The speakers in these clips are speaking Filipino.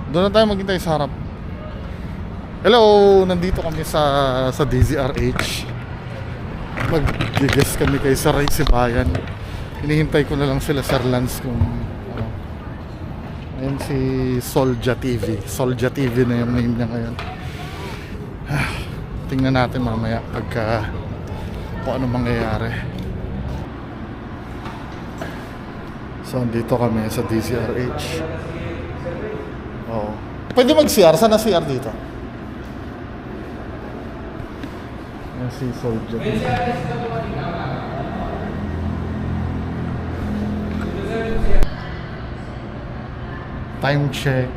Doon na tayo maghintay sa harap. Hello! Nandito kami sa DZRH. Mag-guess kami kay Sir Ray Sibayan. Hinihintay ko na lang sila Sir Lance kung ano. Ayan si Solja TV. Solja TV na yung name niya ngayon. Tingnan natin mamaya pagka kung ano mangyayari. So andito kami sa DZRH. Oo. Pwede mag-CR? Saan na CR dito? Ayan si Solja TV. Time check.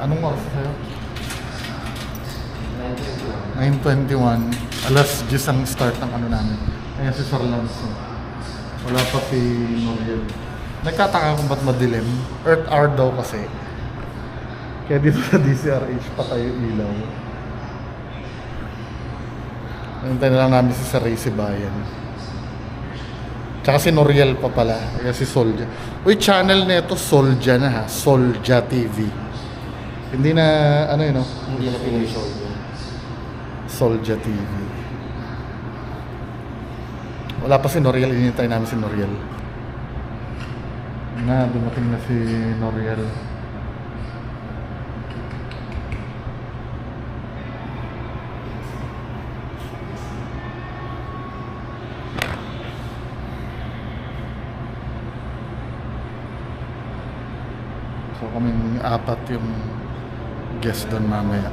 Anong oras sa'yo? 9:21. Alas 10 ang start ng ano namin. Ayan si Sir Lance. Wala pa si Noriel. Nagkataka kung ba't madilim. Earth hour daw kasi. Kaya dito sa DZRH patay yung ilaw. Nantay na lang namin si Sir Ray Sibayan. Tsaka si Noriel pa pala. Kaya si Solja. Uy, channel na ito Solja na ha. Solja TV. Hindi na ano yun no? Hindi na Pinoy Solja. Solja TV. Wala pa si Noriel. Inintay namin si Noriel. Na, dumating na si Noriel. So kaming apat yung guest doon mamaya.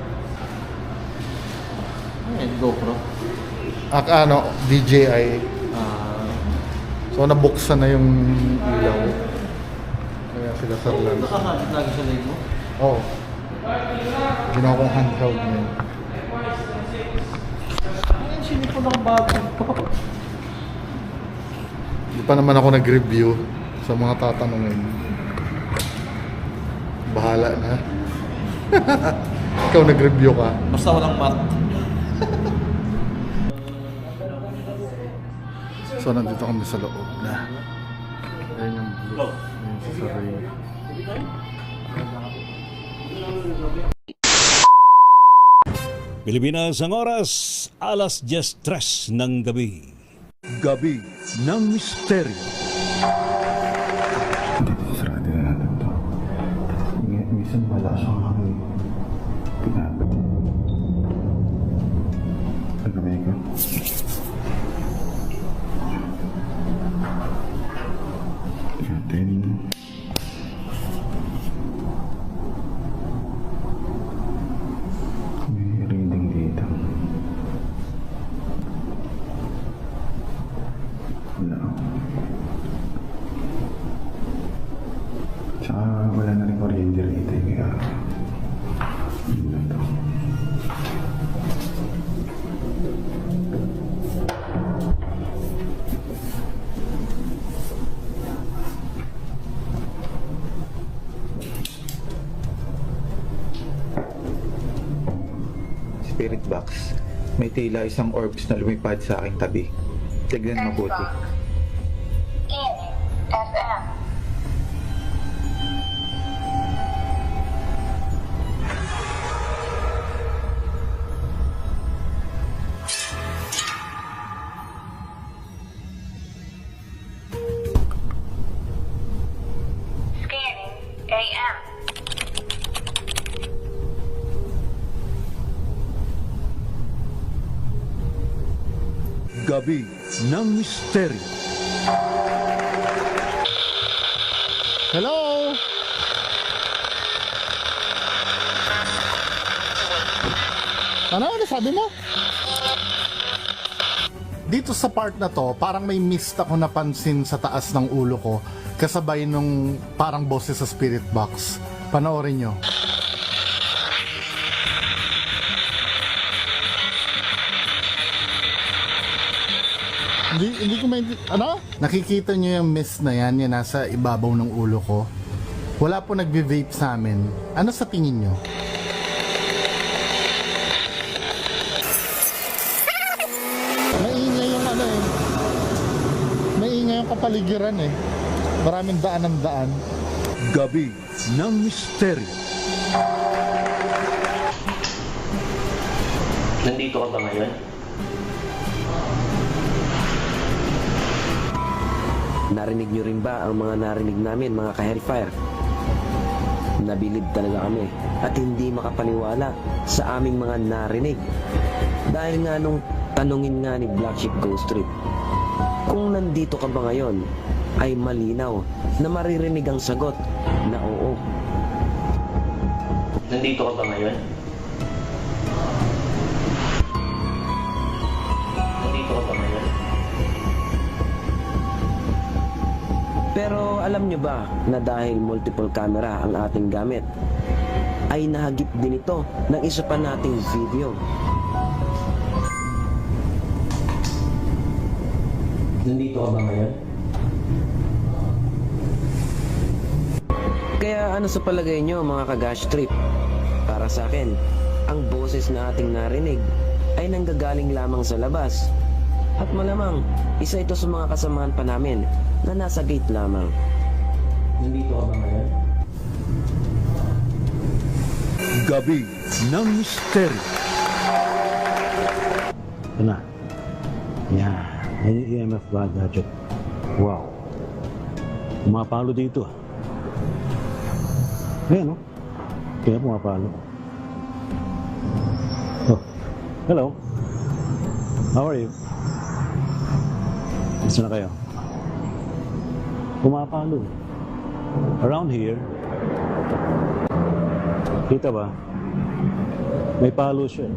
GoPro. Ano, DJI. So nabuksan na yung ilaw. Kaya sila Sir Lance. Nakahanap lagi sa live mo? Oo. Ginawa kong handheld ngayon. Ay, sino po ng bago? Hindi pa naman ako nag-review sa mga tatanungin. Bahala na. Ikaw nag-review ka. Basta walang mat. So nandito kami sa loob na. Ayan yung blue. Ayan si Sir Ray. Pilipinas ang oras, alas 10:03 ng gabi. Gabi ng Misteryo. Dito sa sarado na natin ito. Minsan wala siyang pinapit. Ang gamay ko. Natin. May reading dito. Wala. Tsaka wala na rin kuryente rito. Kaya yun na to. Spirit box. May tila isang orbs na lumipad sa aking tabi. Tignan mabuti. FM. Scanning AM. Gabi ng Misteryo. Hello! Ano sabi mo? Dito sa part na to, parang may mist ako napansin sa taas ng ulo ko kasabay nung parang boses sa spirit box. Panoorin nyo. Hindi ko ano? Nakikita nyo yung mist na yan, yung nasa ibabaw ng ulo ko. Wala po nagbe-vape sa amin. Ano sa tingin nyo? Maingay yung ano eh. Maingay yung kapaligiran eh. Maraming daan ng daan. Gabi ng Misteryo. Nandito ka ba ngayon? Narinig nyo rin ba ang mga narinig namin, mga ka-Hellfire? Nabilib talaga kami at hindi makapaniwala sa aming mga narinig. Dahil nga nung tanungin nga ni Black Sheep Ghost Trip, kung nandito ka ba ngayon, ay malinaw na maririnig ang sagot na oo. Nandito ka ba ngayon? Nandito ka ba ngayon? Pero alam nyo ba na dahil multiple camera ang ating gamit, ay nahagip din ito ng isa pa nating video. Nandito ka ba ngayon? Kaya ano sa palagay nyo mga ka-Gash Trip? Para sa akin, ang boses na ating narinig ay nanggagaling lamang sa labas. At malamang, isa ito sa mga kasamahan pa namin na nasa gate lamang. Nandito ka ba ngayon? Gabi ng Misteryo. Ito na. Yan. Yan yung EMF gadget. Wow. Pumapalo dito. Ayan, no? Kaya pumapalo. Oh. Hello. How are you? Gusto na kayo? Pumapalo. Around here, kita ba? May palo siya.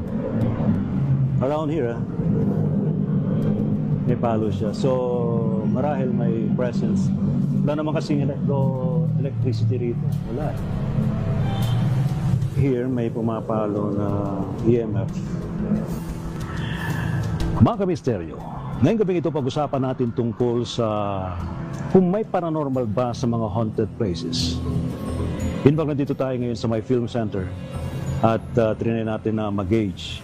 Around here, may palo siya. So, marahil may presence. Wala naman kasing electricity rito. Wala. Here, may pumapalo na EMF. Mga ka-misteryo, ngayong gabi ito pag-usapan natin tungkol sa kung may paranormal ba sa mga haunted places. In fact, nandito tayo ngayon sa my film center at trinay natin na mag-gauge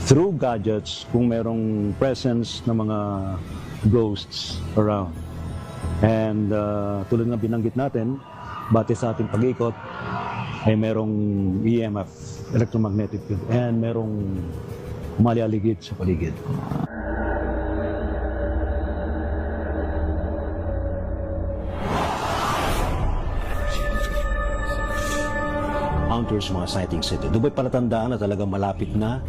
through gadgets kung merong presence ng mga ghosts around. And tulad ng binanggit natin, bate sa ating pag-ikot, ay merong EMF, electromagnetic field, and merong umalialigid sa paligid. Encounters, mga sightings ito. Doon ba'y palatandaan na talagang malapit na?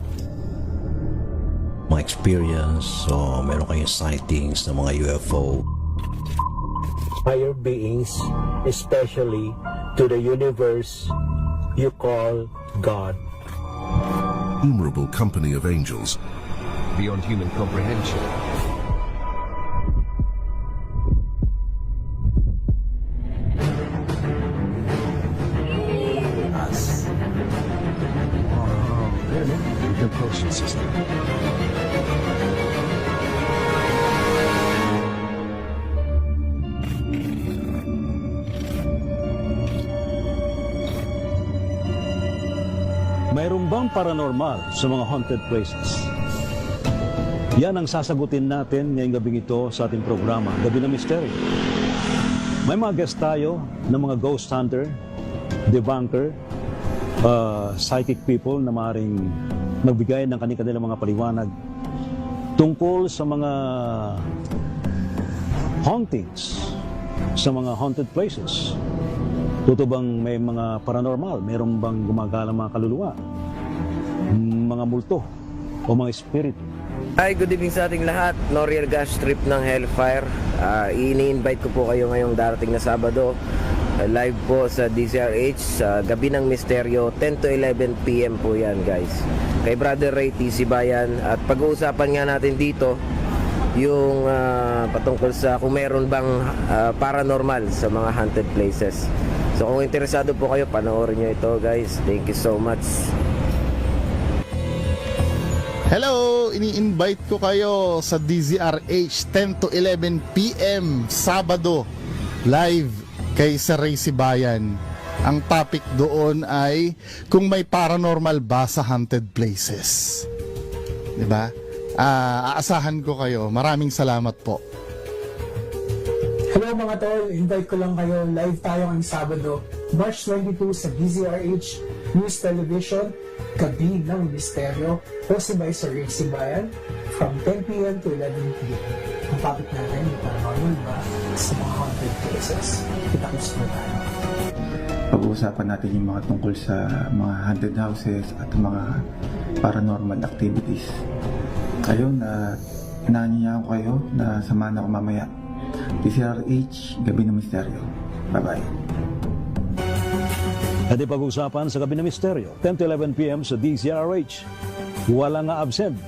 Mga experience o meron kayong sightings ng mga UFO. Higher beings, especially to the universe you call God. Innumerable company of angels. Beyond human comprehension. Propulsion system. Mayroon bang paranormal sa mga haunted places? Yan ang sasagutin natin ngayong gabing ito sa ating programa, Gabi ng Misteryo. May mga guest tayo ng mga ghost hunter, debunker, psychic people na maaaring magbigay ng kanilang mga paliwanag tungkol sa mga hauntings, sa mga haunted places. Totoo bang may mga paranormal? Mayroon bang gumagala mga kaluluwa? Mga multo o mga espiritu? Hi, good evening sa ating lahat. Noriel Gash Trip ng Hellfire. Ini-invite ko po kayo ngayong darating na Sabado. Live po sa DZRH sa Gabi ng Misteryo, 10 to 11 PM po yan, guys. Kay Brother Ray TC Bayan. At pag-uusapan nga natin dito yung patungkol sa kung meron bang paranormal sa mga haunted places. So kung interesado po kayo, panoorin nyo ito, guys. Thank you so much. Hello! Ini-invite ko kayo sa DZRH 10 to 11 PM Sabado live kay Sir Ray Sibayan. Ang topic doon ay kung may paranormal ba sa haunted places. 'Di ba? Aasahan ko kayo. Maraming salamat po. Hello mga tol, invite ko lang kayo. Live tayo ngayong Sabado, March 22 sa DZRH News Television, Gabi ng Misteryo, hosted by Sir Rick Sibayan, from 10 p.m. to 11 p.m. Ang topic natin, yung paranormal ba sa mga haunted places. Kita-kits po tayo. Pag-uusapan natin yung mga tungkol sa mga haunted houses at mga paranormal activities. Kayo na nangyayaan ko kayo na samahan ako mamaya. DZRH, Gabi ng Misteryo. Bye-bye. At ipag-usapan sa Gabi ng Misteryo, 10 to 11 p.m. sa DZRH. Walang absent.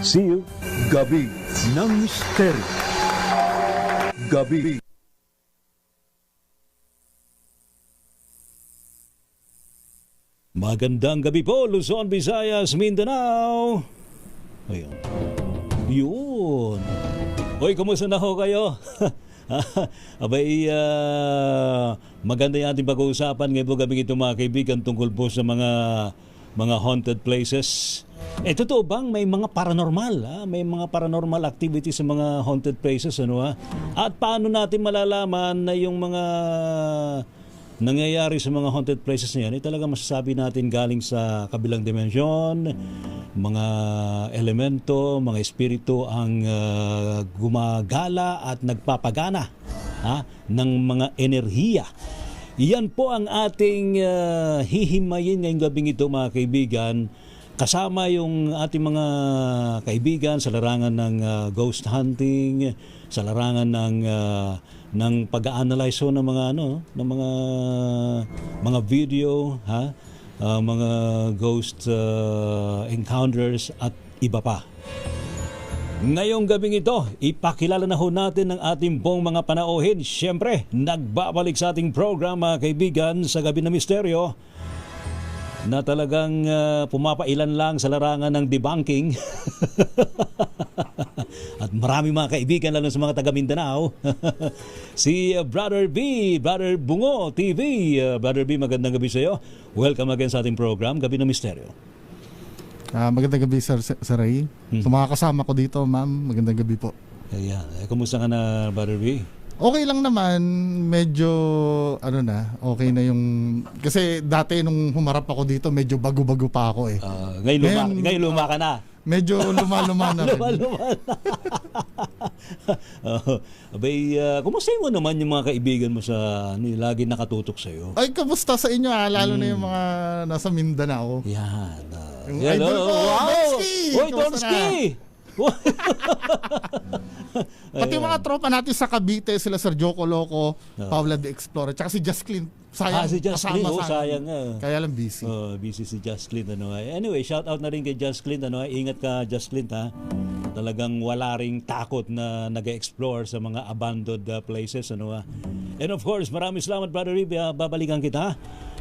See you. Gabi ng Misteryo. Gabi. Magandang gabi po, Luzon, Visayas, Mindanao. Ayun. Yun. Hoy, kumusta na ho kayo? Abay, maganda yung ating pag-uusapan ngayon po gabi ito mga kaibigan tungkol po sa mga haunted places. Totoo bang may mga paranormal? May mga paranormal activities sa mga haunted places, ano ha? At paano natin malalaman na yung mga nangyayari sa mga haunted places na yan, talaga masasabi natin galing sa kabilang dimensyon, mga elemento, mga espiritu ang gumagala at nagpapagana ng mga enerhiya. Iyan po ang ating hihimayin ngayong gabing ito mga kaibigan, kasama yung ating mga kaibigan sa larangan ng ghost hunting, sa larangan ng pag-analyze ng mga ng mga video, mga ghost encounters at iba pa. Ngayong gabing ito, ipakilala na ho natin ang ating pong mga panauhin. Siyempre, nagbabalik sa ating program mga kaibigan sa Gabi ng Misteryo na talagang pumapailan lang sa larangan ng debunking. At marami mga kaibigan lalo sa mga taga Mindanao. Si Brother B, Brother Bungo TV. Brother B, magandang gabi sa iyo. Welcome again sa ating program, Gabi ng Misteryo. Magandang gabi, Sir Ray. Sa mga kasama ko dito, ma'am, magandang gabi po. Ayan. Kumusta ka na, Brother B? Okay lang naman, medyo okay na yung kasi dati nung humarap ako dito medyo bago-bago pa ako eh. Ngayon luma ka na. Medyo luma-luma na rin. Luma-luma na. Abay, kumusta mo naman yung mga kaibigan mo sa lagi nakatutok sa iyo? Ay, kamusta sa inyo lalo na yung mga nasa Mindanao. Yan. Yung idol ko, Donsky! Hoy, Donsky! Pati mga tropa natin sa Cavite, sila Sir Joko Loco, Paula the Explorer, tsaka si Justin. Sayang, si Justin, sayang nga. Kaya lang busy. Busy si Justin. Anyway, shout out na rin kay Justin. Ingat ka, Justin, ha? Talagang wala ring takot na nag-explore sa mga abandoned places. And of course, maraming salamat, Brother Rib. Babalikan kita.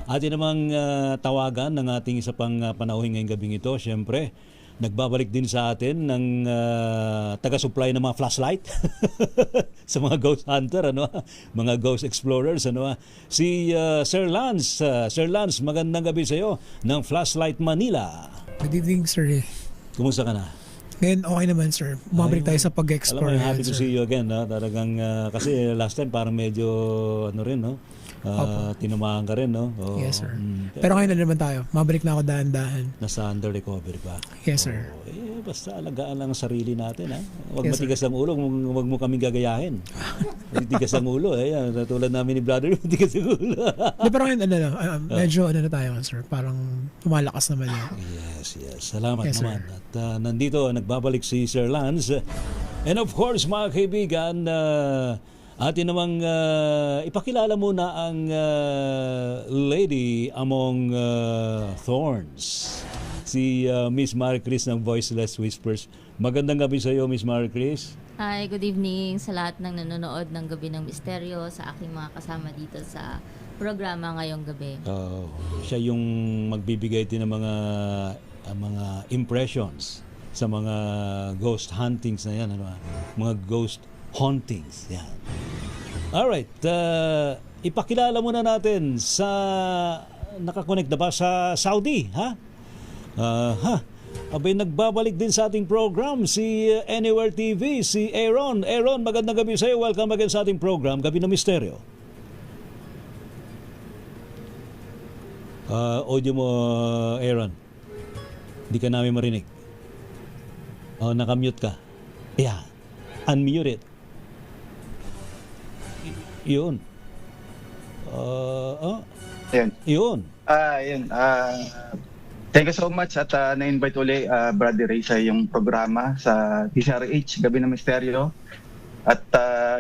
Atin namang tawagan ng ating isa pang panauhin ngayong gabing ito. Siyempre, nagbabalik din sa atin ng taga-supply ng mga flashlight sa mga ghost hunter, mga ghost explorers, si Sir Lance. Sir Lance, magandang gabi sa iyo ng Flashlight Manila. Good evening, sir. Kumusta ka na? Ngayon, okay naman, sir. Bumabalik tayo sa pag-explore. Alam mo, happy to see you again. Talagang, kasi last time parang medyo, tinamaan ka rin, no? Yes, sir. Pero ngayon na naman tayo. Mabalik na ako dahan-dahan. Nasa under recovery pa. Yes, sir. Basta alagaan lang ang sarili natin, ha? Huwag Yes, matigas ang ulo, huwag mo kaming gagayahin. Matigas ang ulo, tulad namin ni Brother, matigas ang ulo. Pero ngayon, medyo na tayo, sir. Parang lumalakas naman yun. Yes. Salamat Yes, naman. At nandito, nagbabalik si Sir Lance. And of course, mga kaibigan, atin namang ipakilala muna ang lady among thorns. Si Miss Marie Chris ng Voiceless Whispers. Magandang gabi sa iyo, Miss Marie Chris. Hi, good evening sa lahat ng nanonood ng Gabi ng Misteryo, sa aking mga kasama dito sa programa ngayong gabi. Siya yung magbibigay din ng mga impressions sa mga ghost huntings na yan, mga ghost hauntings yan. Alright, ipakilala muna natin sa nakakonect na ba sa Saudi, ha? Abay, nagbabalik din sa ating program si Anywhere TV, si Aaron. Aaron, magandang gabi sa iyo. Welcome again sa ating program, Gabi ng Misteryo. Audio mo, Aaron. Hindi ka namin marinig. Nakamute ka. Yeah. Unmute it. Yun. Ayun. Yun. Ayun. Thank you so much at na-invite uli Brother Ray sa yung programa sa DCRH, Gabi ng Misteryo. At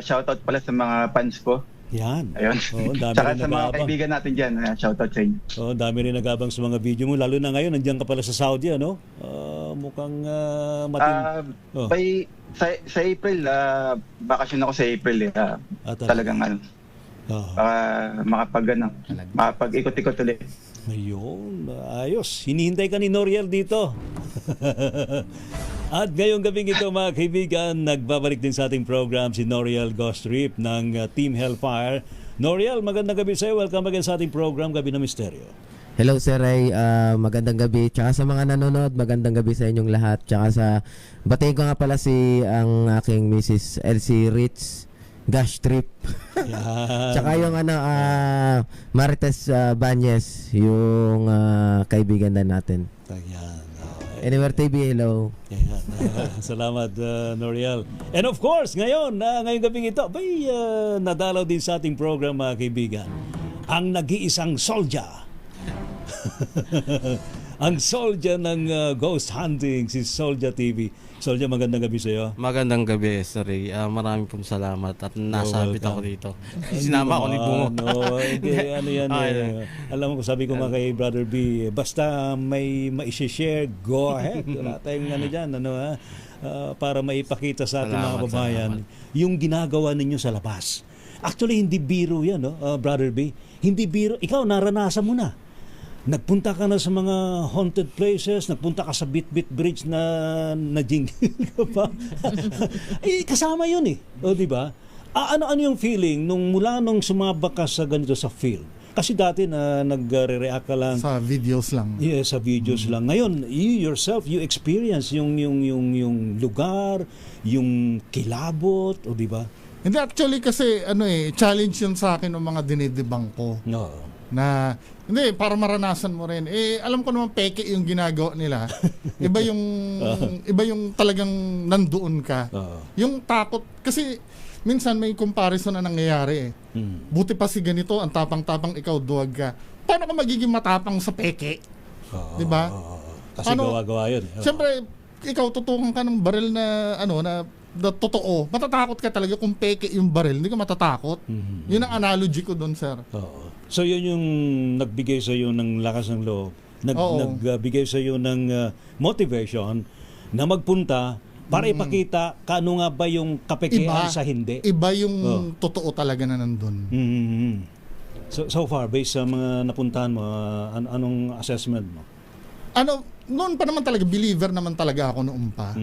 shoutout pala sa mga fans ko. Yan. Ayun. Dami Tsaka rin sa mga nag-aabang. kaibigan natin dyan, shoutout sa inyo. Dami rin nag-abang sa mga video mo. Lalo na ngayon, nandiyan ka pala sa Saudi, ano? Mukhang Sa April, bakasyon ako sa April eh. Talagang makapag-ikot-ikot ulit. Ayun, ayos. Hinihintay ka ni Noriel dito. At ngayong gabing ito, mga kaibigan, nagbabalik din sa ating program si Noriel Gostrip ng Team Hellfire. Noriel, magandang gabi sa iyo. Welcome again sa ating program, Gabi ng Misteryo. Hello Sir Ray, magandang gabi. Tsaka sa mga nanonood, magandang gabi sa inyong lahat. Tsaka batiin ko nga pala ang aking Mrs. Elsie Ritz Gash Trip. Tsaka yung Marites Banyes, yung kaibigan na natin. Anywhere TV, hello. Salamat, Noriel. And of course, ngayong gabing ito, nadalaw din sa ating program, mga kaibigan, ang nag-iisang soldier. Ang soldier ng ghost hunting, si Soldier TV. Soldier, magandang gabi sa iyo. Magandang gabi, Sir Ray. Maraming pong salamat at nasabit ako dito. Sinama ako ni Bungo. Alam mo, sabi ko nga kay Brother B, basta may ma-share, go ahead. Wala tayong dyan, para maipakita sa ating mga babayan yung ginagawa ninyo sa labas. Actually, hindi biro yan, Brother B. Hindi biro. Ikaw, naranasan mo na. Nagpunta ka na sa mga haunted places, nagpunta ka sa Bit-Bit Bridge na jingle ka pa. Kasama yun eh. O, di ba? Ano yung feeling mula nung sumabak ka sa ganito sa film? Kasi dati nagre-react ka lang sa videos lang. Yes, sa videos lang. Ngayon, you yourself, you experience yung lugar, yung kilabot, o di ba? Hindi, actually kasi challenge yun sa akin ng mga dinidibang ko. No. Na hindi, para maranasan mo rin. Alam ko naman peke yung ginagawa nila. Iba yung talagang nandoon ka. Yung takot kasi minsan may comparison na nangyayari eh. Buti pa si ganito, ang tapang-tapang, ikaw duwag ka. Paano ka magiging matapang sa peke? 'Di ba? Kasi gawa-gawa 'yun. Siyempre, ikaw tutukan ka ng baril na na totoo. Matatakot ka talaga kung peke yung baril, hindi ka matatakot. Yun ang analogy ko doon, sir. So yun yung nagbigay sa iyo ng lakas ng loob. Nagbigay sa iyo ng motivation na magpunta para ipakita kano nga ba yung kapekean sa hindi. Iba yung totoo talaga na nandun. So far, based sa mga napuntahan mo, anong assessment mo? Noon pa naman talaga, believer naman talaga ako noon pa.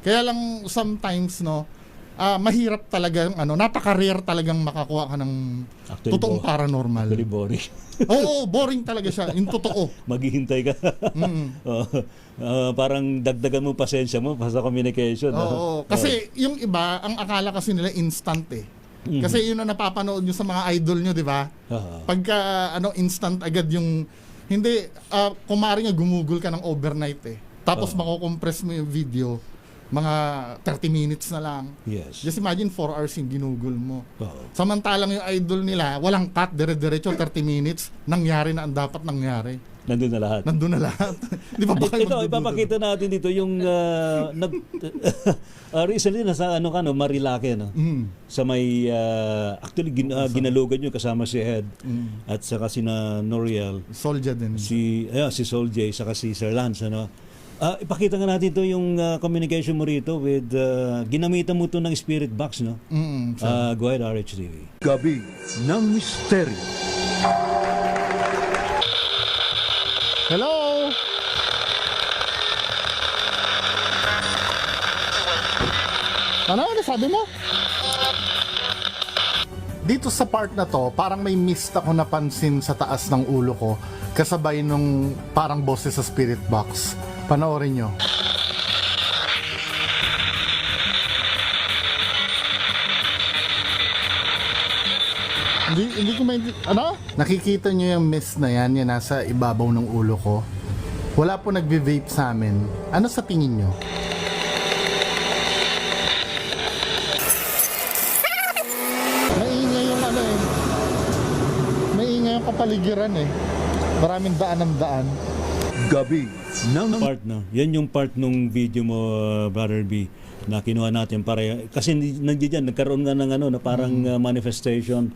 Kaya lang sometimes mahirap talaga napaka-rare talagang makakuha ka ng totoong paranormal. Very boring. Oo, boring talaga siya. Yung totoo. Maghihintay ka. Parang dagdagan mo pasensya mo sa communication. Oo. Kasi yung iba, ang akala kasi nila instant eh. Kasi yun ang napapanood nyo sa mga idol nyo, di ba? Pagka instant agad yung hindi, kumari nga gumugol ka ng overnight eh. Tapos mako-compress mo yung video, mga 30 minutes na lang. Yes. Just imagine 4 hours yung ginugol mo. Samantalang yung idol nila, walang cut, dire-diretso 30 minutes, nangyari na ang dapat nangyari. Nandun na lahat. Di ba ba kayo ito, ipapakita natin dito yung recently nasa Marilake, sa may actually ginalugan yun kasama si Ed at saka si Noriel. Soldier din. Si Soldier saka si Sir Lance, ipakita nga natin ito yung communication mo rito with ginamitan mo ito ng spirit box, no? Go ahead, RHTV. Gabi ng Misteryo. Hello? Ano sabi mo? Dito sa part na to, parang may mist ako napansin sa taas ng ulo ko kasabay nung parang boses sa spirit box. Panoorin nyo. Hindi ko ano? Nakikita nyo yung mist na yan, yan nasa ibabaw ng ulo ko. Wala po nagbe-vape sa amin. Ano sa tingin nyo? Maingay yung ano eh. Maingay yung kapaligiran eh. Maraming daan ng daan. Gabi ng part na. Yan yung part nung video mo, Brother B, na kinuha natin para kasi nandiyan nagkaroon nga ng ano na parang manifestation.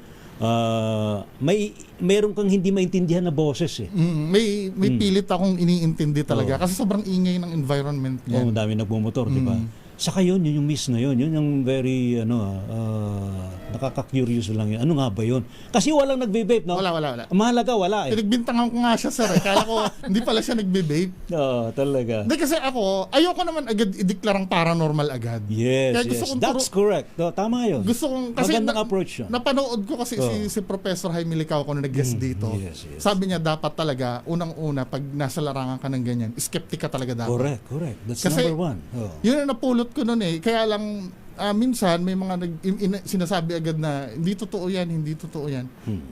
Mayroon kang hindi maintindihan na boses eh. May pilit akong iniintindi talaga kasi sobrang ingay ng environment niya. Ang dami nagmumotor, di ba? Saka yun yung miss na yun yung very nakaka-curious lang yun. Ano nga ba yun? Kasi walang nagbe-vape, no? Wala. Mahalaga wala eh. Pinagbintangan ko nga siya, sir. Kala ko hindi pala siya nagbe-vape. Oo, talaga. Hindi kasi ako, ayoko naman agad ideklarang paranormal agad. Yes, Kaya gusto yes. kong That's correct. Tama yun. Gusto kong, kasi magandang approach yun. Napanood ko kasi si Professor Jaime Licao ko na nag-guest dito. Yes. Sabi niya dapat talaga, unang-una, pag nasa larangan ka ng ganyan, skeptic ka talaga dapat. Correct. That's kasi, number one. Yun ang napulot ko nun eh. Kaya lang, minsan may mga sinasabi agad na hindi totoo yan.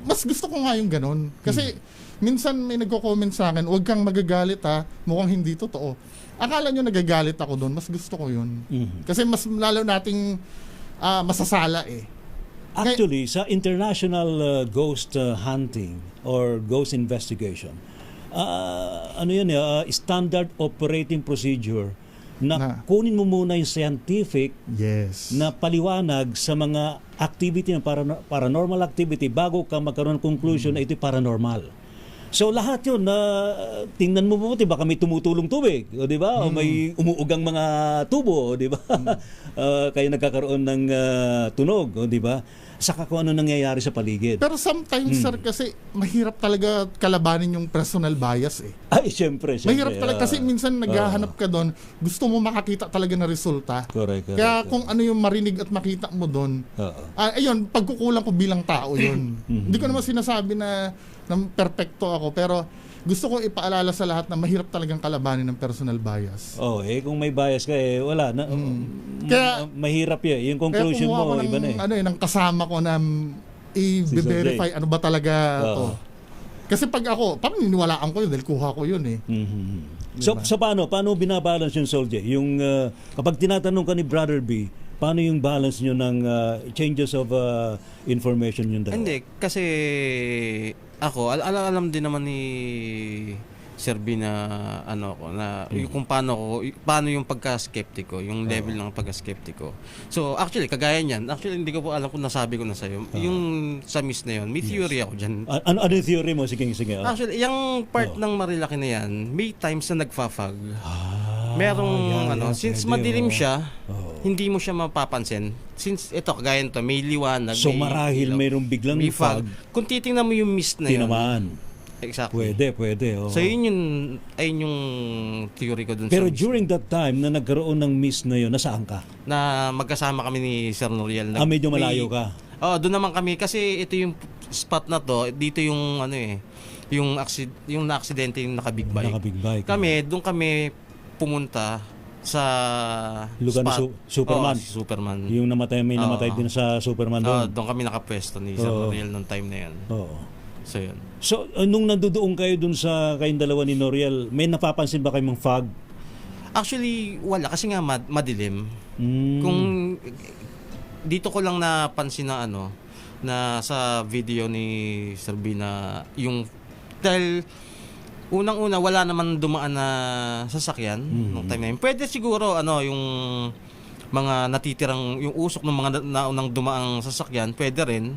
Mas gusto ko nga yung ganun. Kasi minsan may nagko-comment sa akin, huwag kang magagalit ha, mukhang hindi totoo. Akala nyo nagagalit ako doon, mas gusto ko yun. Kasi mas lalo nating masasala eh. Actually, sa international ghost hunting or ghost investigation, standard operating procedure na kunin mo muna yung scientific na paliwanag sa mga activity ng paranormal activity bago ka magkaroon ng conclusion na ito'y paranormal. So lahat yun na tingnan mo mabuti, baka may tumutulong tubig, o di ba? O may umuugang mga tubo, o di ba? Kaya nagkakaroon ng tunog, o di ba? Saka kung ano nangyayari sa paligid. Pero sometimes, sir, kasi mahirap talaga kalabanin yung personal bias eh. Ay, syempre. Mahirap talaga kasi minsan naghahanap ka doon, gusto mo makakita talaga na resulta. Correct. Kaya kung ano yung marinig at makita mo doon, ayun, pagkukulang ko bilang tao yun. Hindi ko naman sinasabi na perfecto ako, pero gusto ko ipaalala sa lahat na mahirap talagang kalabanin ng personal bias. Kung may bias ka wala na. Kaya mahirap 'yan. Yung conclusion mo iba na eh. Ng kasama ko na i-verify ano ba talaga to. Kasi pag ako, paniniwalaan ko yun dahil kuha ko yun eh. Diba? So paano binabalance yung soldier? Yung kapag tinatanong ka ni Brother B, paano yung balance nyo ng changes of information yung dalawa? Hindi, kasi ako, alam din naman ni Sir B na kung paano yung pagka-skeptiko, yung level ng pagka-skeptiko. So actually, kagaya niyan, hindi ko po alam kung nasabi ko na sa'yo, yung sa miss na yun, may theory ako dyan. Ano yung theory mo? Sige. Actually, yung part ng Marilaki na yan, may times na nagfa-fog. Merong since madilim siya, hindi mo siya mapapansin. Since ito, kagaya nito, may liwanag. So marahil mayroong biglang fog. Kung titingnan mo yung mist na yun. Tinamaan. Exactly. Pwede. So yun yung theory ko dun. Pero during that time na nagkaroon ng mist na yun, nasaan ka? Na magkasama kami ni Sir Noriel. Medyo malayo ka? Doon naman kami kasi ito yung spot na to, dito yung yung na-aksidente yung naka-big bike. Doon kami pumunta sa lugar spot. na Superman. Si Superman. Yung namatay din sa Superman doon. Doon kami nakapwesto ni Sir Noriel noong time na yan. So yun. So nung nandoon kayo dun sa kayong dalawa ni Noriel, may napapansin ba kayong fog? Actually wala kasi nga madilim. Kung dito ko lang napansin na na sa video ni Sir B na yung dahil unang-una wala naman dumaan na sasakyan nung time na yun. Pwede siguro yung mga natitirang yung usok ng mga naunang dumaang sasakyan, pwede rin.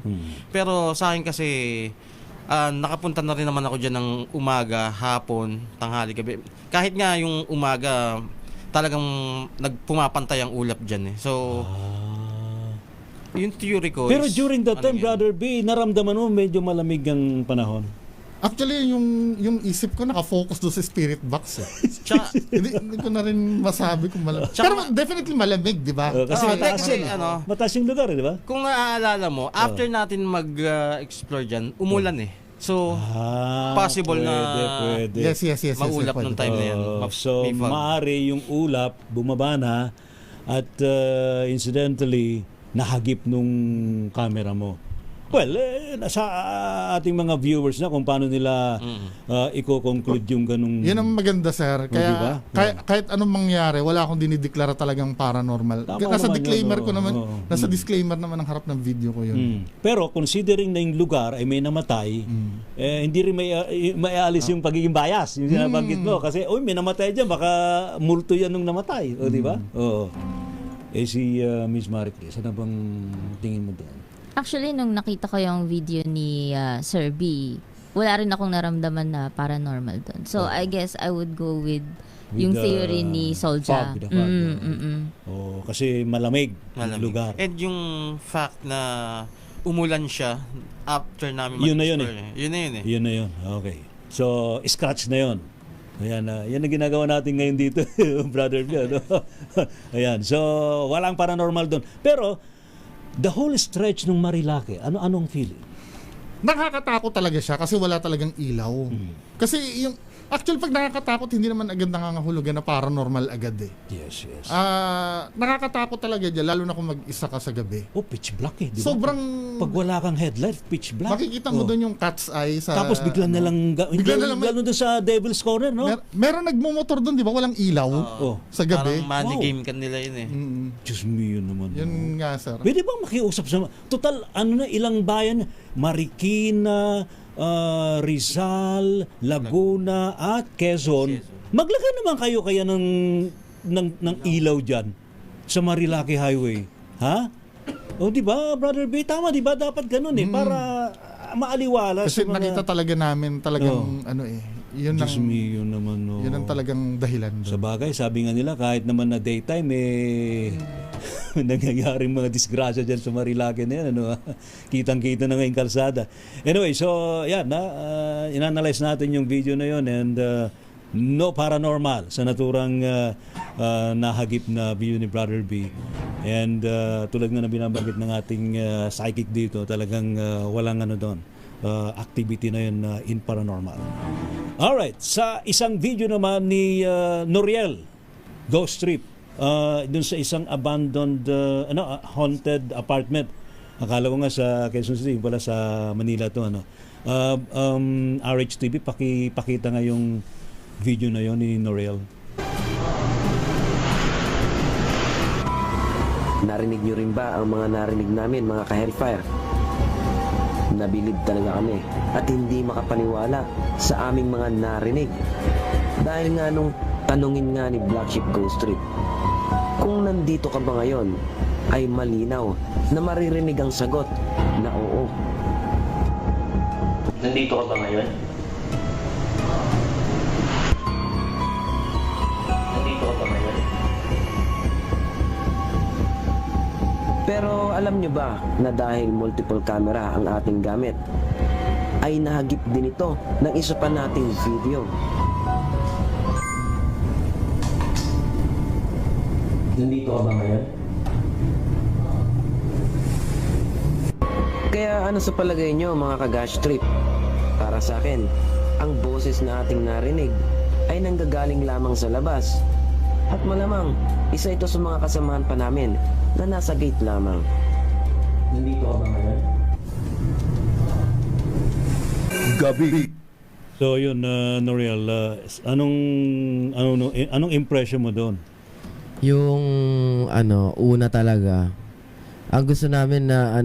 Pero sa akin kasi nakapunta na rin naman ako dyan ng umaga, hapon, tanghali, gabi. Kahit nga yung umaga, talagang pumapantay ang ulap dyan eh. So, yung theory ko Pero during that time, Brother B, naramdaman mo medyo malamig ang panahon? Actually, yung isip ko nakafocus doon sa spirit box eh. Tsaka, hindi ko na rin masabi kung malamig. Pero definitely malamig, di ba? Kasi mataas yung lugar, di ba? Kung naaalala mo, after natin mag-explore dyan, umulan eh. So, possible na pwede. Yes, maulap pwede. nung time na yan. So, May fog. maaari yung ulap, bumaba na, at incidentally, nahagip nung camera mo. Well, nasa ating mga viewers na kung paano nila i-conclude yung ganung... Yun ang maganda, sir. Kaya diba? kahit anong mangyari, wala akong dinideklara talagang paranormal. Tama Nasa naman disclaimer yun, ko naman, oo. nasa disclaimer naman ang harap ng video ko yun. Pero considering na yung lugar ay may namatay, hindi rin may alis yung pagiging bias, yung sinabanggit mo. Kasi, may namatay dyan, baka multo yan nung namatay. O, di ba? Oo. Si Miss Maricris, ano bang tingin mo doon? Actually, nung nakita ko yung video ni Sir B, wala rin akong naramdaman na paranormal doon. So, I guess I would go with yung theory ni Solja. Kasi malamig ang lugar. And yung fact na umulan siya after namin Yun na yun Yun na yun. Okay. So, scratch na yun. Ayan, yan ang ginagawa natin ngayon dito, brother. No? Ayan, so walang paranormal doon. Pero, the whole stretch ng Marilake, anong feeling? Nakakatakot talaga siya kasi wala talagang ilaw. Kasi yung actually pag nakakatakot hindi naman agad nangangahulugan na paranormal agad eh. Yes. Nakakatakot talaga diyan lalo na kung mag-isa ka sa gabi. Pitch black eh, di ba? Sobrang pag wala kang headlight, pitch black. Makikita mo doon yung cat's eye sa tapos bigla na lang doon sa Devil's Corner, no? Meron nagmumotor doon, di ba? Walang ilaw sa gabi. Parang money game kan nila yun eh. Diyos mo yun naman. Yun nga, sir. Pwede bang makiusap sa... Total, ilang bayan? Marikina, Rizal, Laguna, at Quezon. Maglagay naman kayo kaya ng ilaw dyan sa Marilake Highway. Ha? O, di ba, Brother B? Tama, di ba? Dapat ganun eh. Para maaliwala. Kasi nakita talaga namin talagang yun Diyos me, yun naman. Yun ang talagang dahilan doon. Sa bagay, sabi nga nila, kahit naman na daytime, nangyayaring mga disgrasya dyan sa Marilake na yan. Kitang-kita na ngayong kalsada. Anyway, so, yan, inanalyze natin yung video na yun and no paranormal sa naturang nahagip na video ni Brother B. And tulad nga na binabanggit ng ating psychic dito, talagang walang doon. Activity na yun in paranormal. Alright, sa isang video naman ni Noriel, Ghost Trip, dun sa isang abandoned, haunted apartment. Akala ko nga sa Quezon City, pala sa Manila to. RHTV, pakita nga yung video na yon ni Noriel. Narinig nyo rin ba ang mga narinig namin, mga ka-Hellfire? Nabilib talaga kami at hindi makapaniwala sa aming mga narinig. Dahil nga nung tanungin nga ni Black Sheep Ghost Trip, kung nandito ka ba ngayon, ay malinaw na maririnig ang sagot na oo. Nandito ka ba ngayon? Nandito ka ba ngayon? Pero alam nyo ba na dahil multiple camera ang ating gamit, ay nahagip din ito ng isa pa nating video. Nandito ka ba ngayon? Kaya ano sa palagay nyo mga ka-Gash Trip? Para sa akin, ang boses na ating narinig ay nanggagaling lamang sa labas. At malamang, isa ito sa mga kasamahan pa namin na nasa gate lamang. Nandito ka ba ngayon? Gabi. So yun, Noriel, anong impression mo doon? Yung una talaga, ang gusto namin na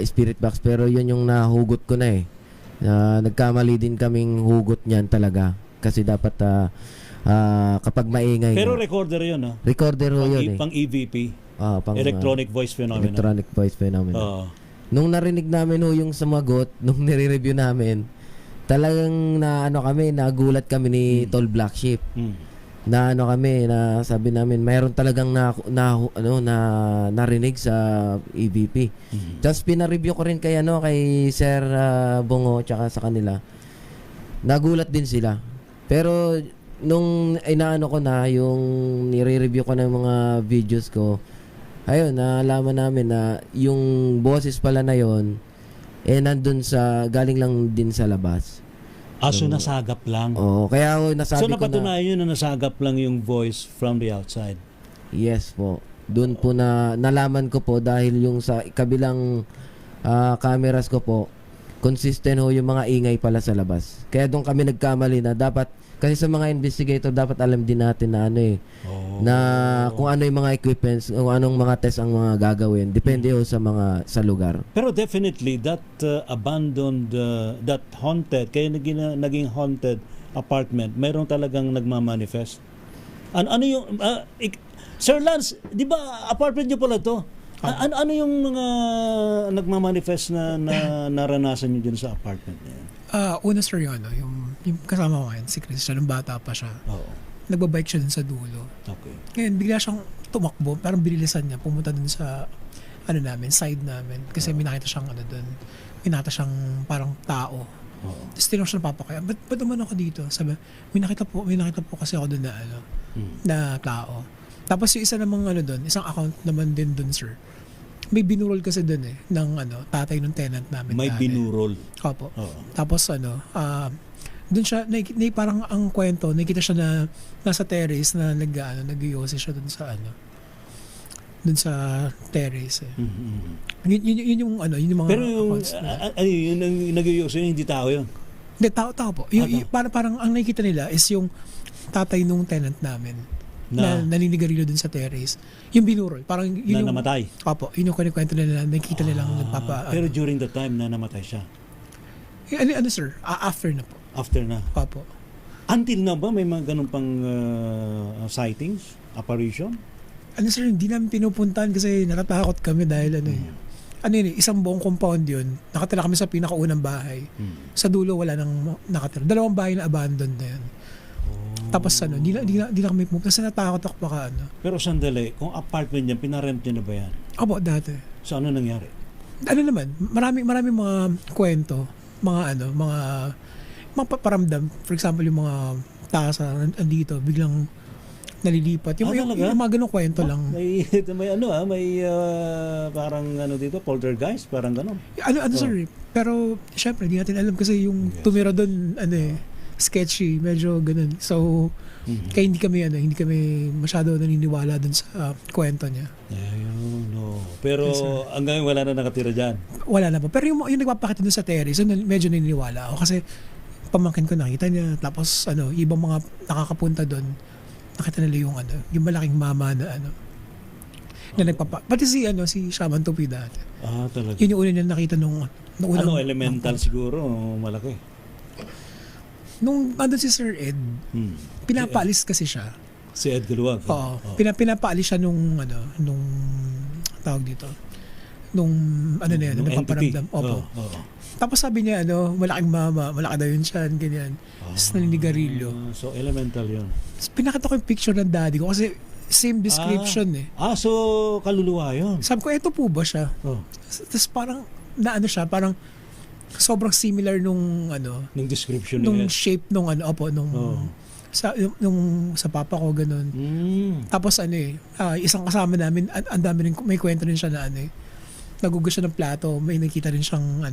spirit box, pero yun yung nahugot ko na eh. Nagkamali din kaming hugot niyan talaga kasi dapat kapag maingay. Pero recorder yun, ha? Recorder yun eh. Pang EVP. Pang Electronic Voice Phenomenon. Electronic Voice Phenomenon. Nung narinig namin yung sumagot, nung nire-review namin, talagang nagulat kami ni Tall Black Sheep. Na sabi namin mayroon talagang narinig sa EVP. Tapos pina-review ko rin kay Sir Bongo tsaka sa kanila. Nagulat din sila. Pero nung ko na yung nire-review ko na yung mga videos ko, ayun, nalaman namin na yung boses pala na yon nandun galing lang din sa labas. So nasagap lang. Oo, kaya ako nasabi So ko napatunayan yun na nasagap lang yung voice from the outside. Yes po. Doon po nalaman ko po dahil yung sa kabilang cameras ko po, consistent ho yung mga ingay pala sa labas. Kaya doon kami nagkamali na dapat, kasi sa mga investigator dapat alam din natin na na kung ano yung mga equipments, kung anong mga test ang mga gagawin. Depende ho sa lugar. Pero definitely that abandoned, that haunted, kaya naging haunted apartment, mayroong talagang nagmamanifest. Ano yung Sir Lance, di ba apartment niyo pala to? Ano yung mga nagmamanifest na naranasan niyo dyan sa apartment niya? Una sir yung kasama ko ngayon, si Chris, siya nung bata pa siya. Nagbabike siya dun sa dulo. Okay. Ngayon, bigla siyang tumakbo, parang binilisan niya, pumunta dun sa side namin. Kasi may nakita siyang dun. May nakita siyang parang tao. Tapos tinanong siya ng papa kaya, ba't naman ako dito? Sabi, may nakita po kasi ako dun na na tao. Tapos yung isa namang dun, isang account naman din dun, sir. May binurol kasi dun ng tatay ng tenant namin. May binurol? Opo. Tapos dun siya, parang ang kwento, nakita siya na nasa terrace na nag-iose siya dun sa terrace. Yun yung mga pero yung nag-iose yun, hindi tao yun? Hindi, tao po. Parang ang nakikita nila is yung tatay nung tenant namin na naninigarilyo dun sa terrace. Yung binurol. Parang yun yung namatay? Opo. Yun yung kwento nila, nakikita nilang nagpapa... Pero during the time na namatay siya? Sir? After na po. After na? Opo. Until na ba may mga ganun pang sightings? Apparition? Sir, hindi namin pinupuntahan kasi natatakot kami dahil isang buong compound yun. Nakatira kami sa pinakaunang bahay. Sa dulo wala nang nakatira. 2 bahay na abandoned na yun. Tapos hindi na kami pumunta kasi natakot ako baka Pero sandali, kung apartment niya, pinarent niya na ba yan? Opo, dati. So ano nangyari? Marami mga kwento, mga paparamdam. For example, yung mga tasa andito, biglang nalilipat. Yung mga ganong kwento lang. May parang dito, poltergeist, parang ganon. Sir, pero syempre, di natin alam kasi yung tumira doon, sketchy, medyo ganun. So, kaya hindi kami masyado naniniwala dun sa kwento niya. Pero hanggang wala na nakatira dyan? Wala na po. Pero yung nagpapakita dun sa terrace, medyo naniniwala ako kasi pamangkin ko nakita niya. Tapos, ibang mga nakakapunta dun, nakita nila yung malaking mama na na pati si Shaman Tupi dati. Talaga? Yun yung una niya nakita nung elemental siguro, malaki. Nung andun si Sir Ed, pinapaalis kasi siya. Si Ed Galuwag? Oo. Pinapaalis siya nung tawag dito. Nung napaparamdam. Opo. Tapos sabi niya, malaking mama, malaki daw yun siya, ganyan. Tapos naninigarilyo. So elemental yun. Pinakita ko yung picture ng daddy ko kasi same description so kaluluwa yun. Sabi ko, eto po ba siya? Tapos parang, parang sobrang similar nung description nung shape nung sa papa ko ganun. Tapos isang kasama namin ang dami rin may kwento rin siya na nagugas siya ng plato, may nakita rin siyang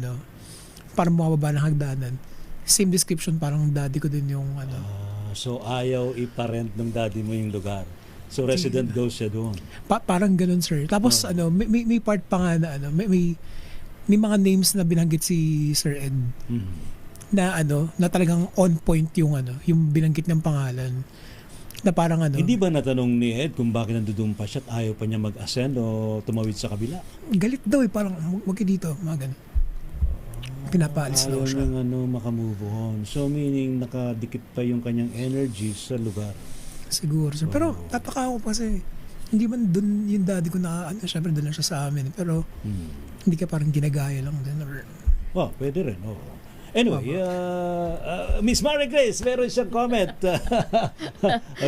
parang bumababa ng hagdanan. Same description, parang daddy ko din yung so ayaw iparent ng daddy mo yung lugar. So resident ghost siya doon. Parang ganun, sir. Tapos may part pa nga na may mga names na binanggit si Sir Ed na na talagang on point yung binanggit ng pangalan na parang Hindi ba natanong ni Ed kung bakit nandoon pa siya at ayaw pa niya mag-ascend o tumawid sa kabila? Galit daw parang wag ka dito, mga ganun. Pinapaalis daw siya. Ayaw nang makamove on. So meaning nakadikit pa yung kanyang energy sa lugar. Siguro. So, pero tataka ako kasi hindi man doon yung daddy ko syempre doon lang siya sa amin. Pero hindi ka parang ginagaya lang din. Pwede rin. Anyway, Miss Mary Grace, meron siyang comment.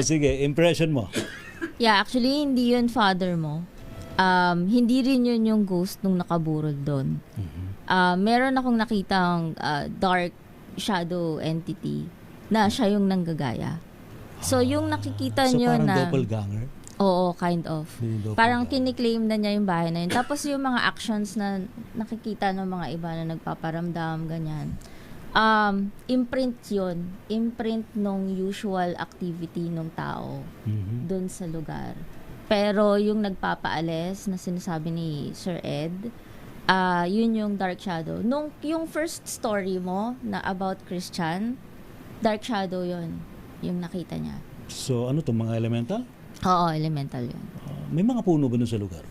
Sige, impression mo. Yeah, actually, hindi yun father mo. Hindi rin yun yung ghost nung nakaburol doon. Meron akong nakitang dark shadow entity na siya yung nanggagaya. So, yung nakikita nyo parang na... doppelganger? Oo, kind of. Binidoppelganger. Parang kiniklaim na niya yung bahay na yun. Tapos yung mga actions na nakikita ng mga iba na nagpaparamdam, ganyan. Imprint yun. Imprint nung usual activity ng tao dun sa lugar. Pero yung nagpapaalis na sinasabi ni Sir Ed, yun yung dark shadow. Yung first story mo na about Christian, dark shadow yun. Yung nakita niya. So ano to, mga elemental? Oo, elemental yun. May mga puno ba dun sa lugar?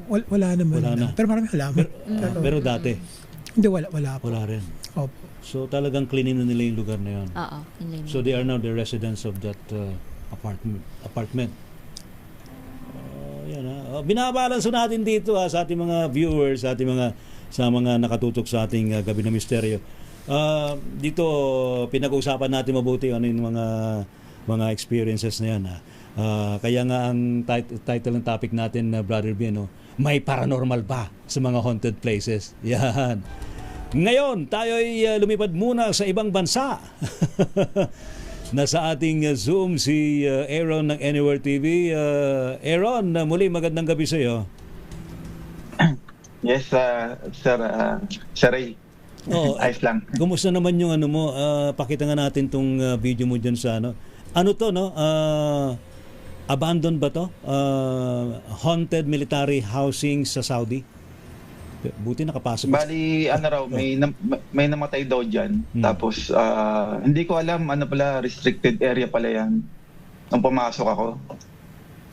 Wala naman. Wala na. Pero marami halaman. Pero dati? Hindi, wala po. Wala rin. Opo. So talagang cleanin na nila yung lugar na yun. Oo, kinlaim. So they are now the residents of that apartment. Yan ha. Binabalanso natin dito sa ating mga viewers, sa mga nakatutok sa ating Gabi ng Misteryo. Dito pinag-uusapan natin mabuti ano yung mga experiences na yan. Kaya nga ang title ng topic natin, Brother B, may paranormal ba sa mga haunted places? Yan. Ngayon, tayo ay lumipad muna sa ibang bansa. Nasa ating Zoom si Aaron ng Anywhere TV. Aaron, muli magandang gabi sa iyo. Yes, Sir Ray. Ayos lang. Kumusta naman yung ano mo? Pakita nga natin tong video mo dyan sa ano. Ano to, no? Abandoned ba to? Haunted military housing sa Saudi? Buti nakapasok. Bali, ano raw, may namatay daw dyan. Tapos, hindi ko alam, ano pala, restricted area pala yan. Nung pumasok ako.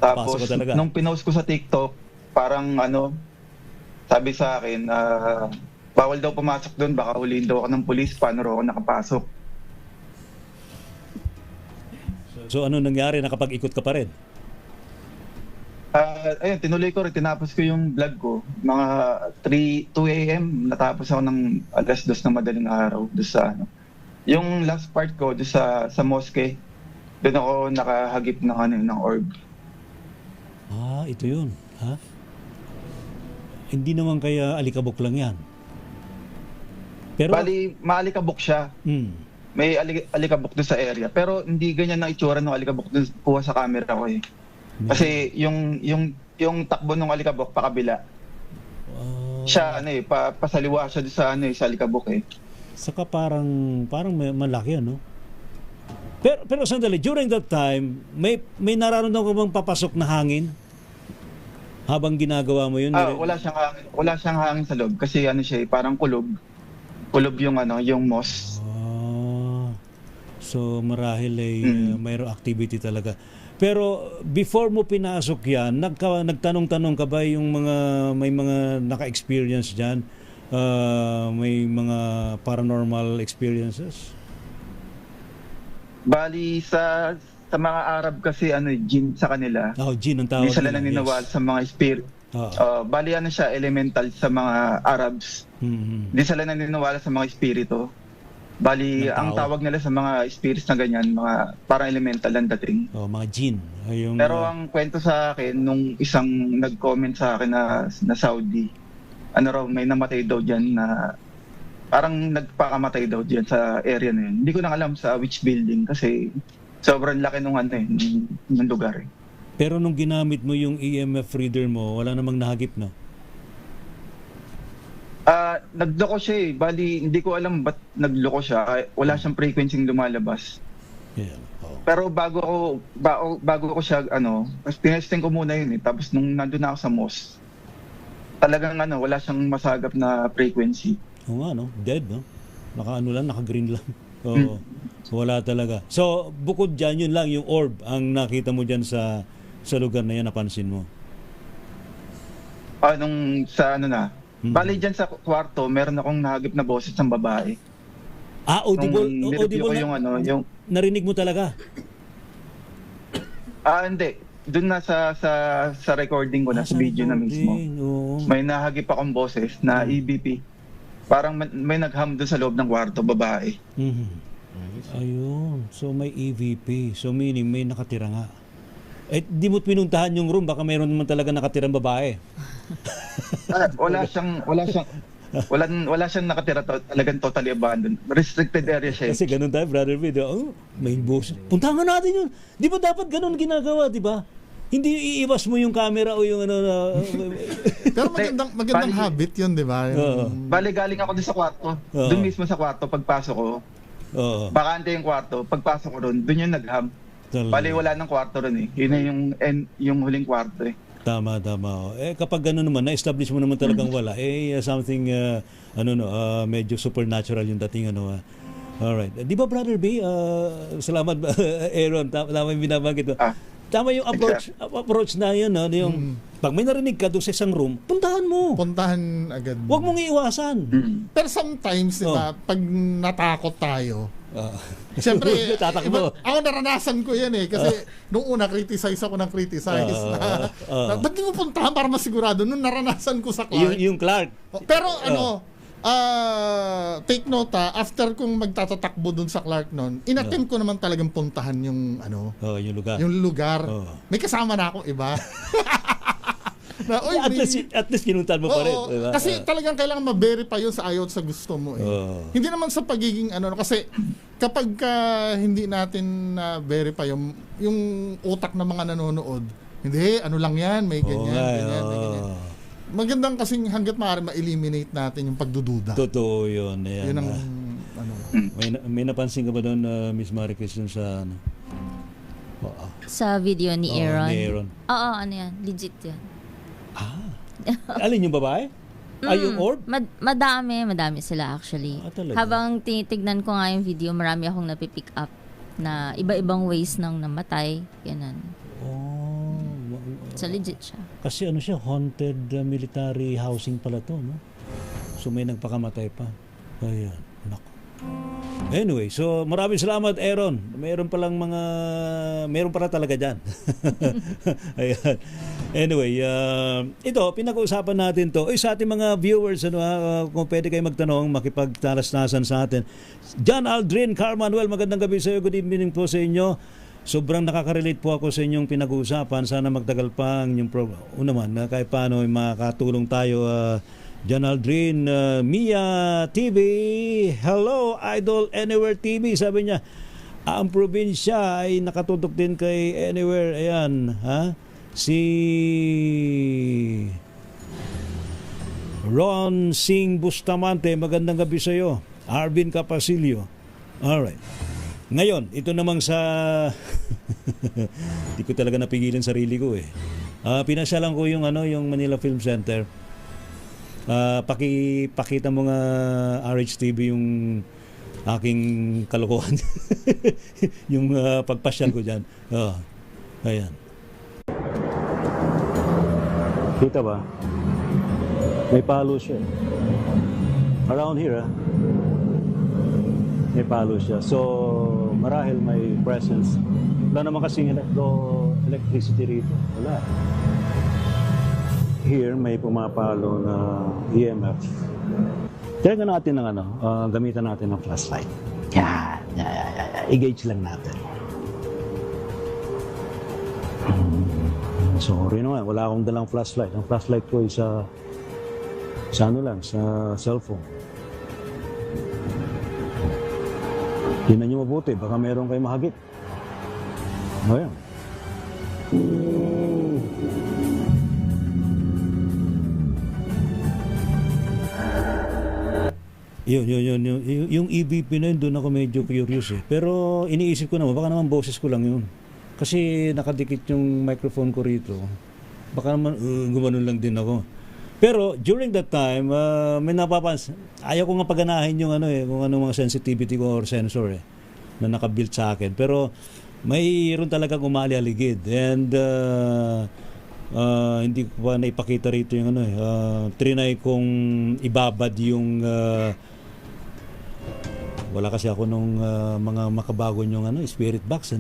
Tapos, nung pinost ko sa TikTok, parang ano, sabi sa akin, bawal daw pumasok doon, baka huliin daw ako ng pulis, paano raw ako nakapasok. So ano nangyari? Nakapag-ikot ka pa rin? Ayun, tinuloy ko rin, tinapos ko yung vlog ko. Mga 2 a.m. natapos ako ng 2:00 ng madaling araw. Doon sa ano. Yung last part ko, doon sa mosque, doon ako nakahagip ng orb. Ito yun. Ha? Hindi naman kaya alikabok lang yan. Pero, bali, maalikabok siya. May alikabok doon sa area. Pero hindi ganyan na itsura ng alikabok doon kuha sa camera ko eh. Kasi yung takbo ng alikabok pakabila. Siya ano eh, pasaliwa siya doon sa ano eh, sa alikabok eh. Saka parang malaki ano. Pero sandali, during that time, may nararamdaman ka bang papasok na hangin? Habang ginagawa mo yun? Wala siyang hangin sa loob kasi ano siya, parang kulob. Kulob yung ano, yung moss. So marahil ay mayroong activity talaga. Pero before mo pinasok yan, nagtanong-tanong ka ba yung may mga naka-experience diyan? May mga paranormal experiences? Bali sa mga Arab kasi ano, jinn sa kanila. Jinn ang tawag. Hindi sila naniniwala sa mga spirit. Bali ano siya, elemental sa mga Arabs. Hindi sila naniniwala sa mga espiritu. Bali, ang tawag nila sa mga spirits na ganyan, mga parang elemental ang dating. Mga jinn. Pero ang kwento sa akin, nung isang nag-comment sa akin na Saudi, ano raw, may namatay daw dyan na parang nagpakamatay daw dyan sa area na yun. Hindi ko na alam sa which building kasi sobrang laki nung ano ng lugar eh. Pero nung ginamit mo yung EMF reader mo, wala namang nahagip na? Nagloko siya eh. Bali, hindi ko alam ba't nagloko siya. Wala siyang frequency lumalabas. Yeah. Pero bago ko siya, tinesting ko muna yun eh. Tapos nung nandun na ako sa mosque, talagang wala siyang masagap na frequency. Oo nga, no? Dead, no? Naka-green lang. Wala talaga. So, bukod dyan, yun lang, yung orb, ang nakita mo dyan sa lugar na yan, napansin mo? Nung sa bali dyan sa kwarto, meron akong nahagip na boses ng babae. Audible ko yung narinig mo talaga? Hindi. Doon na sa recording ko, sa video na mismo. May nahagip akong boses na EVP. Parang may nagham doon sa loob ng kwarto, babae. Ayun. So may EVP. So meaning may nakatira nga. Di mo pinuntahan yung room, baka mayroon naman talaga nakatirang babae. Wala siyang nakatira, talagang totally abandoned. Restricted area siya. Kasi ganun tayo, Brother Video. May boss. Puntahan natin yun. Di ba dapat ganun ginagawa, di ba? Hindi iiwas mo yung camera o yung ano na... Pero magandang habit yun, di ba? Bali, galing ako doon sa kwarto. Doon mismo sa kwarto, pagpasok ko. Bakante yung kwarto. Pagpasok ko doon yung nagham. Bali, wala nang kwarto ron eh. Yun na yung huling kwarto eh. Tama. Kapag gano'n naman, na-establish mo naman talagang wala, something, medyo supernatural yung dating, Alright. Di ba, Brother B? Salamat, Aaron. Tama yung binabanggit mo. Tama yung approach na yun, yung pag may narinig ka doon sa isang room, puntahan mo. Puntahan agad. Huwag mong iiwasan. Pero sometimes, diba, pag natakot tayo, siyempre, ako naranasan ko yan eh. Kasi nung una, criticize ako ng criticize. Ba't di mo puntahan para masigurado? Nung naranasan ko sa Clark. Yung Clark. Pero take note after kung magtatatakbo dun sa Clark noon, inattempt ko naman talagang puntahan yung yung lugar. Yung lugar. May kasama na akong iba. At least kinuntan mo pa rin. Diba? Kasi talagang kailangan ma-verify yun sa ayaw at sa gusto mo eh. Hindi naman sa pagiging kasi kapag hindi natin na-verify yung utak ng mga nanonood, hindi, lang yan, may ganyan, may ganyan. Magandang kasing hanggat maaari ma-eliminate natin yung pagdududa. Totoo yun. Yun ang may napansin ka ba doon, Miss Marie Christian, sa sa video ni Aaron? Ni Aaron. Oo, yan. Legit yan. Alin yung babae? Yung orb? Madami sila actually. Habang tinitignan ko nga yung video, marami akong napipick up na iba-ibang ways nang namatay. Ganun. So legit siya. Kasi siya, haunted military housing pala to, no? So may nagpakamatay pa. Ayan, nako. Anyway, so maraming salamat, Aaron. Meron pala talaga dyan. Ayan. Anyway, ito, pinag-uusapan natin to. Sa ating mga viewers, kung pwede kayo magtanong, makipagtalasnasan sa atin. John Aldrin, Carmanuel, magandang gabi sa iyo. Good evening po sa inyo. Sobrang nakaka-relate po ako sa inyong pinag-uusapan. Sana magtagal pa ang inyong program. Naman, kahit paano makatulong tayo. John Aldrin, Mia TV, hello, Idol Anywhere TV, sabi niya, ang probinsya ay nakatutok din kay Anywhere. Ayan, si Ron Singh Bustamante, magandang gabi sa iyo. Arvin Capasilio. Alright. Ngayon, ito namang sa hindi ko talaga napigilan sarili ko eh. Pinasyalan ko yung Manila Film Center. Pakita mo nga RHTV yung aking kalokohan. Yung pagpasyal ko diyan. Ayan. Kita ba? May palo siya. Around here, may palo siya. So, marahil may presence. Wala naman kasing electricity rito. Wala. Here, may pumapalo na EMF. Teka natin ng gamitan natin ng flashlight. Yan. I-gauge lang natin. Sorry naman, wala akong dalang flashlight. Ang flashlight ko ay sa cellphone. Tingnan nyo mabuti, baka meron kayo mahagip. Ayan. Yung EVP na yun, doon ako medyo curious eh. Pero iniisip ko naman, baka naman boses ko lang yun. Kasi nakadikit yung microphone ko rito. Baka naman gumanon lang din ako. Pero during that time, may napapansin. Ayaw ko nga paganahin yung kung ano mga sensitivity ko or sensor na nakabuilt sa akin. Pero mayroon talagang umali-aligid. And hindi ko pa naipakita rito yung trinay kong ibabad yung wala kasi ako nung mga makabago yung spirit box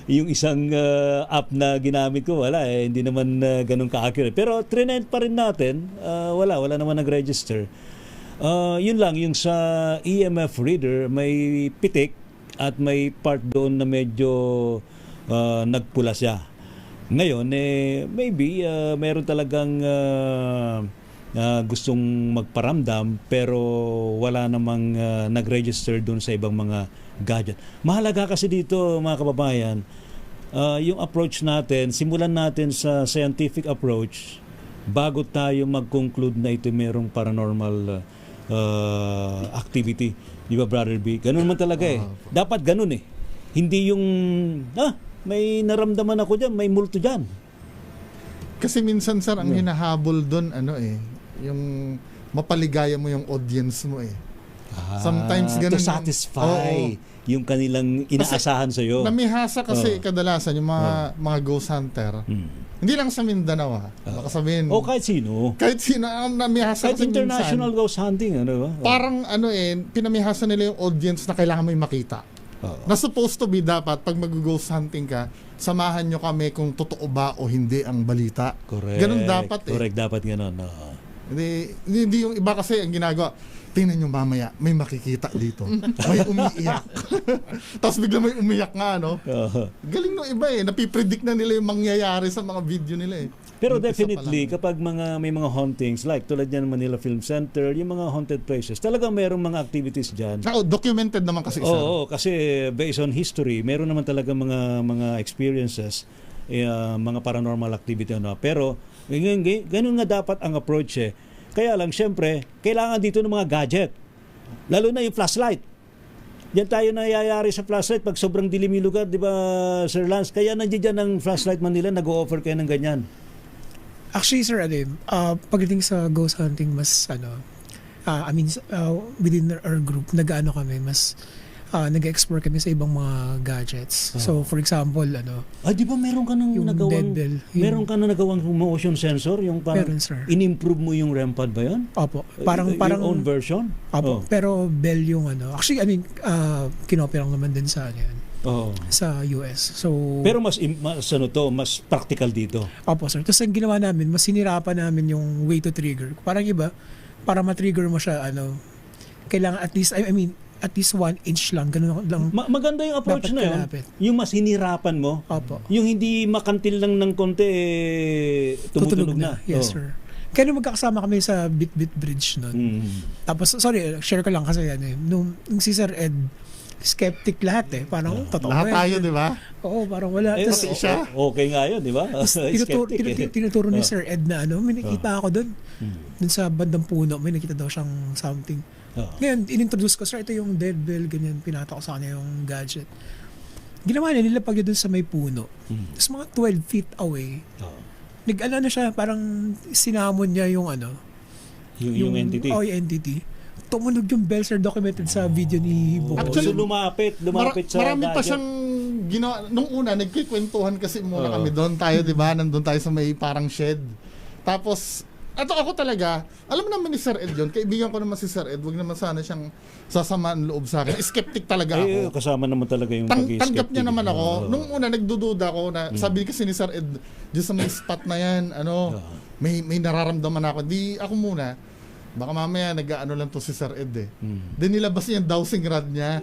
yung isang app na ginamit ko wala hindi naman ganun ka-accurate, pero trinay pa rin natin. Wala naman nag-register. Yun lang, yung sa EMF reader may pitik at may part doon na medyo nagpula siya. Ngayon maybe meron talagang gustong magparamdam pero wala namang nag-register doon sa ibang mga gadget. Mahalaga kasi dito mga kababayan, yung approach natin, simulan natin sa scientific approach bago tayo mag-conclude na ito merong paranormal activity. Di ba, Brother B? Ganun man talaga eh. Dapat ganun eh. Hindi yung, may naramdaman ako dyan, may multo dyan. Kasi minsan, sir, ang hinahabol doon, yung mapaligaya mo yung audience mo eh. Sometimes ganun. To satisfy yung kanilang inaasahan sa iyo. Namihasa kasi kadalasan yung mga ghost hunter. Hindi lang sa Mindanao baka sabihin. Kahit sino. Kahit sino ang namihasa kahit kasi international minsan, ghost hunting, ba? Parang pinamihasa nila yung audience na kailangan mo yung makita. Na supposed to be dapat pag mag-ghost hunting ka, samahan nyo kami kung totoo ba o hindi ang balita. Correct. Ganun dapat Correct, dapat ganun. Hindi yung iba kasi ang ginagawa, tingnan nyo mamaya, may makikita dito. May umiiyak. Tapos bigla may umiyak nga, Galing nung iba napipredict na nila yung mangyayari sa mga video nila Pero definitely, kapag may mga hauntings, like tulad yan Manila Film Center, yung mga haunted places, talagang merong mga activities dyan. Documented naman kasi isa. Oo, kasi based on history, meron naman talaga mga experiences, mga paranormal activity. Pero, ganun nga dapat ang approach Kaya lang, syempre, kailangan dito ng mga gadget. Lalo na yung flashlight. Diyan tayo nayayari sa flashlight pag sobrang dilim yung lugar, di ba, Sir Lance? Kaya nandiyan dyan ng Flashlight Manila, nag-o-offer kayo ng ganyan. Actually, sir, pagdating sa ghost hunting, mas, within our group, nag-ano kami, mas, nag-explore kami sa ibang mga gadgets. So, for example, di ba meron ka nang nagawang meron ka na nagawang motion sensor, yung parang in-improve mo yung REM pad ba 'yon? Opo. Parang your own version? Opo. Pero Bell yung actually kinopya lang naman din sa sa US. So pero mas practical dito. Opo, sir. Tapos ang ginawa namin, mas sinirapan namin yung way to trigger. Parang iba, para ma-trigger mo siya kailangan at least at least 1 inch lang, ganun lang. Maganda yung approach na yun. Yung mas hinirapan mo. Opo. Yung hindi makantil lang ng konti, tumutunog na. Yes, sir. Kaya nung magkakasama kami sa Bit-Bit Bridge noon. Tapos, sorry, share ko lang kasi nung si Sir Ed, skeptic lahat Parang, totoo lahat tayo, di ba? Oo, parang wala. Kasi siya. Okay nga yun, di ba? Tinuturo ni Sir Ed na may nakita ako doon. Doon sa bandang puno, may nakita daw siyang something. Ngayon, inintroduce ko, sir, ito yung dead bell, ganyan, pinata ko sa kanya yung gadget. Ginawa niya, nilapag niya dun sa may puno. Tapos mga 12 feet away, nag-ano na siya, parang sinamon niya yung yung entity. Yung entity. Tumunog yung bell, sir, documented sa video ni Bo. Actually, so lumapit sa marami gadget. pa siyang ginawa. Nung una, nagkikwentuhan kasi muna kami doon tayo, di ba? Nandun tayo sa may parang shed. Tapos, ako talaga, alam naman ni Sir Ed yun, kaibigan ko naman si Sir Ed, wag naman sana siyang sasamaan loob sa akin. Skeptic talaga ako. Kasama naman talaga yung pag-skeptic. Tanggap niya naman ako. Nung una, nagdududa ako na, sabi kasi ni Sir Ed, dyan sa may spot na yan, may nararamdaman ako. Di ako muna, baka mamaya nag-ano lang to si Sir Ed Di nilabas niya yung dowsing rod niya.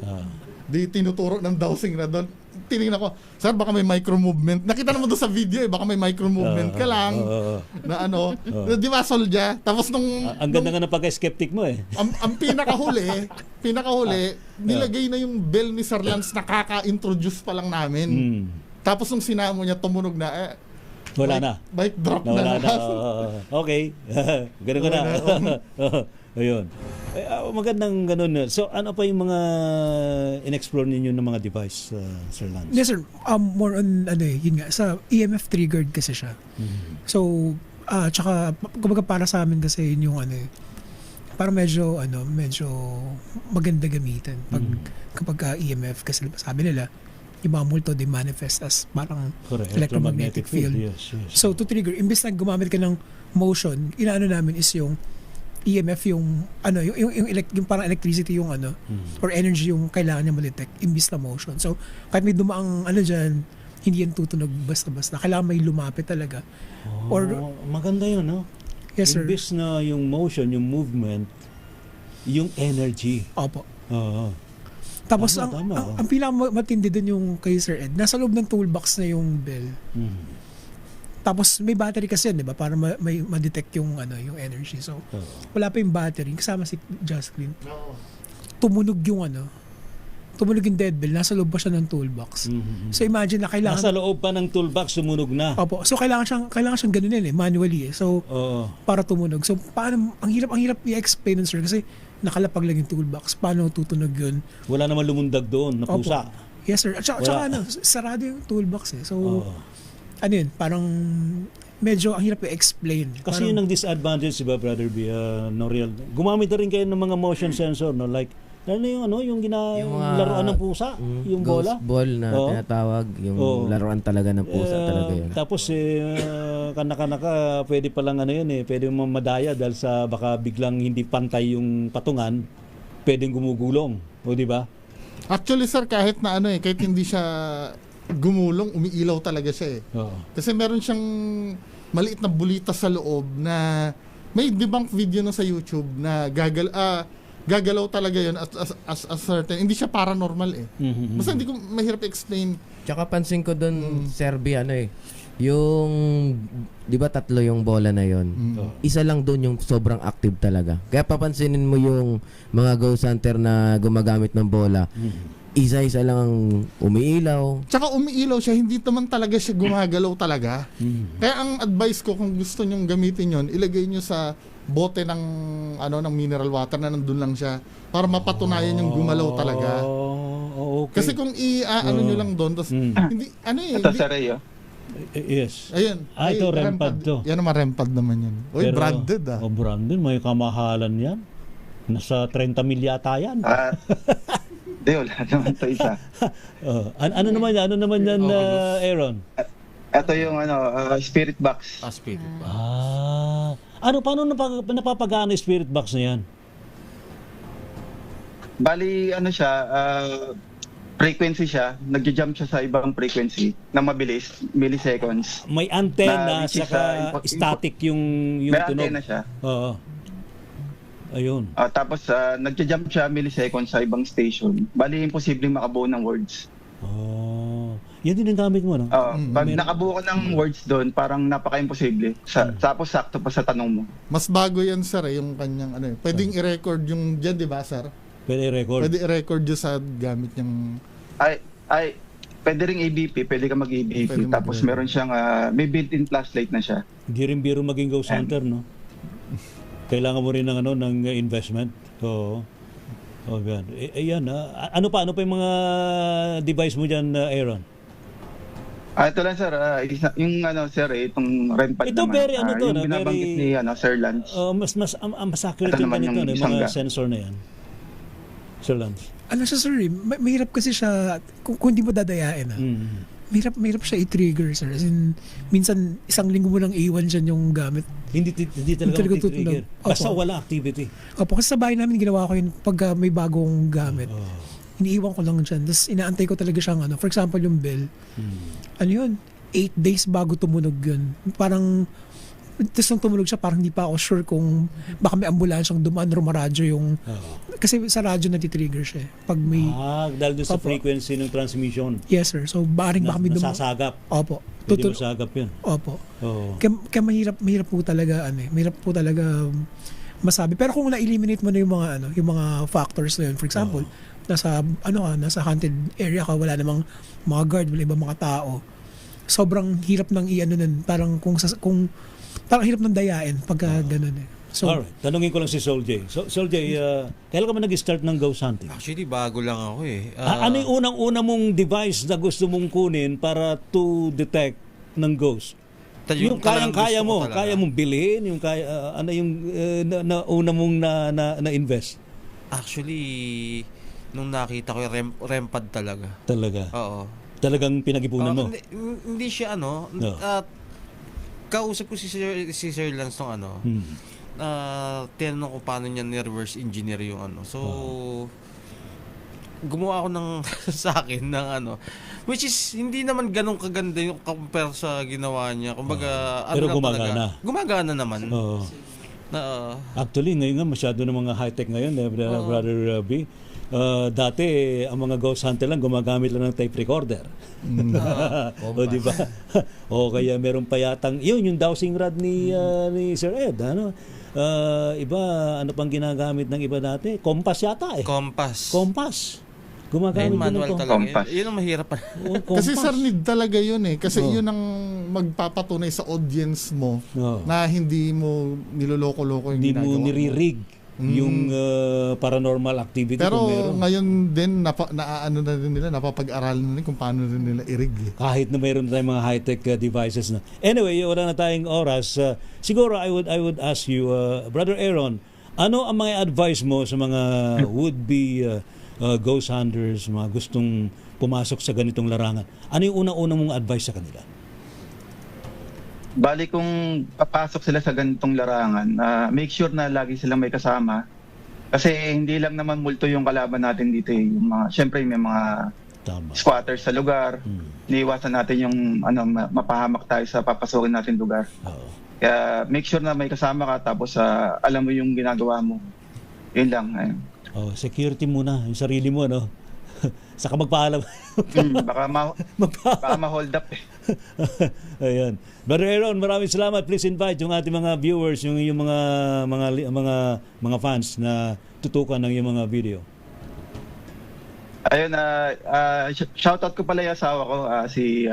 Di tinuturo ng dowsing rod doon. Tinignan ko, sir, baka may micro movement. Nakita naman doon sa video baka may micro movement ka lang. Na di ba soldier? Tapos ang ganda nga ng pagka-skeptic mo ang pinakahuli, nilagay na yung bell ni Sir Lance na kaka-introduce pa lang namin. Tapos nung sinamo niya, tumunog na, wala na. Bike drop na. Okay. Ganun ka na. Ayun. Magandang ganun. So, ano pa yung mga in-explore ninyo ng mga device, Sir Lance? Yes, sir. More on, yun nga, sa EMF triggered kasi siya. So, tsaka, kumbaga para sa amin kasi yun yung para medyo maganda gamitin. Kapag EMF, kasi sabi nila, yung mga multo, they manifest as parang electromagnetic field. Yes. So, to trigger, imbes na gumamit ka ng motion, inaano namin is yung EMF yung parang electricity yung or energy yung kailangan niya ma-detect imbis na motion. So kahit may dumaang diyan, hindi yan tutunog basta-basta. Kailangan may lumapit talaga. Or maganda yun, no? Yes, sir. Imbis na yung motion, yung movement, yung energy. Opo. Tama, Tapos tama. ang pinakamatindi dun yung kay Sir Ed, nasa loob ng toolbox na yung bell. Tapos may battery kasi yan, 'di ba? Para may ma-detect yung yung energy. So wala pa yung battery kasama si Just Clean. Tumunog yung tumunog yung deadbolt, nasa loob pa siya ng toolbox. So imagine na kailangan... Nasa loob pa ng toolbox, sumunog na. Opo. So kailangan siyang ganunin manually So para tumunog. So paano, ang hirap i-explain nun, sir, kasi nakalapag lang yung toolbox. Paano tutunog yun? Wala naman lumundag doon, na pusa. Opo. Yes, sir. At saka sarado yung toolbox So, ano yun, parang medyo ang hirap i-explain. Kasi parang, yun ang disadvantage, diba, Brother B, Noriel? Gumamit na rin kayo ng mga motion sensor, no? Like, yung laruan ng pusa, yung bola. Ghost ball na tinatawag, yung laruan talaga ng pusa talaga yun. Tapos, kanaka pwede palang pwede mo madaya dahil sa baka biglang hindi pantay yung patungan, pwedeng gumugulong. O, di ba? Actually, sir, kahit na kahit hindi siya gumulong, umiilaw talaga siya Kasi meron siyang maliit na bulita sa loob na may debunk video na sa YouTube na gagalaw talaga yun as certain. Hindi siya paranormal Basta hindi ko mahirap explain. Tsaka pansin ko doon, Serbi, yung, di ba 3 yung bola na yon, isa lang doon yung sobrang active talaga. Kaya papansinin mo yung mga ghost hunter na gumagamit ng bola, isa-isa lang ang umiilaw. Tsaka umiilaw siya, hindi naman talaga siya gumagalaw talaga. Kaya ang advice ko, kung gusto nyong gamitin yon, ilagay nyo sa bote ng ng mineral water na nandun lang siya para mapatunayan yung gumalaw talaga. Okay. Kasi kung nyo lang doon, tapos hindi, Ito sa Rayo. Yes. Ayun. Ito, rempad to. Yan naman, rempad naman yun. Oy, branded branded, may kamahalan yan. Nasa 30 mil yata yan. Di, wala naman ito isa. Ano naman yan, Aaron? Ito yung spirit box. Spirit box. Paano napapagana yung spirit box na yan? Bali, siya, frequency siya, nagja-jump siya sa ibang frequency na mabilis, milliseconds. May antenna, saka static yung may tunog. May antenna siya. Oo. Ayun. Tapos nagja-jump siya milliseconds sa ibang station. Bali, imposibleng makabuo ng words. Yan din ang gamit mo, no? Pag nakabuo ka ng words doon, parang napaka-imposible. Tapos sakto pa sa tanong mo. Mas bago yan, sir, yung kanyang pwedeng i-record yung dyan, di ba, sir? Pwede i-record. Pwede i-record yung sa gamit niyang... Pwede ring ABP, pwede ka mag-ABP. Tapos meron siyang, may built-in flashlight na siya. Di rin biro maging ghost hunter, no? Kailangan mo rin ng investment. Oo. Yan. Ayan, ano pa yung mga device mo dyan, Aaron? Ito lang, sir. Yung sir, itong rempad ito naman. Very yung binabanggit ni Sir Lance. Mas accurate yung ganito, yung mga sensor na yan. Sir Lance. Siya, sir, mahirap kasi siya, kung hindi mo dadayain, mahirap siya i-trigger, sir. As in, minsan, 1 linggo mo lang iwan dyan yung gamit. Hindi talaga trigger. Basta wala activity. Opo, kasi sa bahay namin, ginawa ko yun pag may bagong gamit. Iniiwan ko lang dyan. Tapos inaantay ko talaga siyang for example, yung bell. 8 days bago tumunog yun. Parang, tapos nung tumunog siya, parang hindi pa ako sure kung baka may ambulansyang dumaan, rumaradyo yung... Kasi sa radyo natitrigger siya. Pag may... dahil doon sa frequency ng transmission. Yes, sir. So, baka may dumaan. Nasasagap. Opo. Pwede masagap yun. Opo. Kaya mahirap po talaga, mahirap po talaga masabi. Pero kung na-eliminate mo na yung mga factors na yun, for example, nasa haunted area ka, wala namang mga guard, wala ibang mga tao, sobrang hirap ng parang parang hirap ng dayain pagka ganun So, alright, tanungin ko lang si Soul J. Soul J, kailan ka ba nag-start ng ghost hunting? Actually, bago lang ako ano yung unang-una mong device na gusto mong kunin para to detect ng ghost? Yung kaya mong bilhin, yung una mong na-invest? Actually, nung nakita ko yung rempad talaga. Talaga? Oo. Talagang pinag-ipunan mo? Hindi siya kausap ko si Sir Lance nung tinanong ko paano niya ni-reverse engineer yung So, gumawa ako ng sa akin ng which is hindi naman ganun kaganda yung compare sa ginawa niya. Kumbaga, pero gumagana. Gumagana naman. Actually, ngayon nga masyado ng mga high-tech ngayon, Brother B. Dati, ang mga ghost hunter lang gumagamit lang ng tape recorder. O di ba? O kaya meron pa yatang yung dowsing rod ni Sir Ed, iba, ano pang ginagamit ng iba dati? Compass yata. Compass. Gumagamit manual ng talaga. Yun ang mahirap pa. Kasi sir, need talaga yun eh. Kasi yun ang magpapatunay sa audience mo na hindi mo niloloko-loko yung hindi ginagawa mo nire-rig yung paranormal activity. Pero kung meron. ngayon din, naano na din nila, napapag-aralan na rin kung paano rin nila i-rig eh. Kahit na mayroon tayong mga high-tech devices na. Anyway, wala na tayong oras. Siguro I would ask you, Brother Aaron, ano ang mga advice mo sa mga would-be ghost hunters, mga gustong pumasok sa ganitong larangan? Ano yung unang-unang mong advice sa kanila? Bali kung papasok sila sa ganitong larangan, make sure na lagi silang may kasama. Kasi hindi lang naman multo yung kalaban natin dito eh. Yung mga, syempre may mga squatters sa lugar. Iniiwasan natin yung mapahamak tayo sa papasokin natin lugar. Kaya make sure na may kasama ka, tapos alam mo yung ginagawa mo. Yun lang. Security muna, yung sarili mo, ano? Saka magpaalam. Baka ma-hold up eh. Ayan. Brother Aaron, maraming salamat. Please invite yung ating mga viewers, yung mga fans na tutukan ng yung mga video. Ayun, shoutout ko pala yung asawa ko, si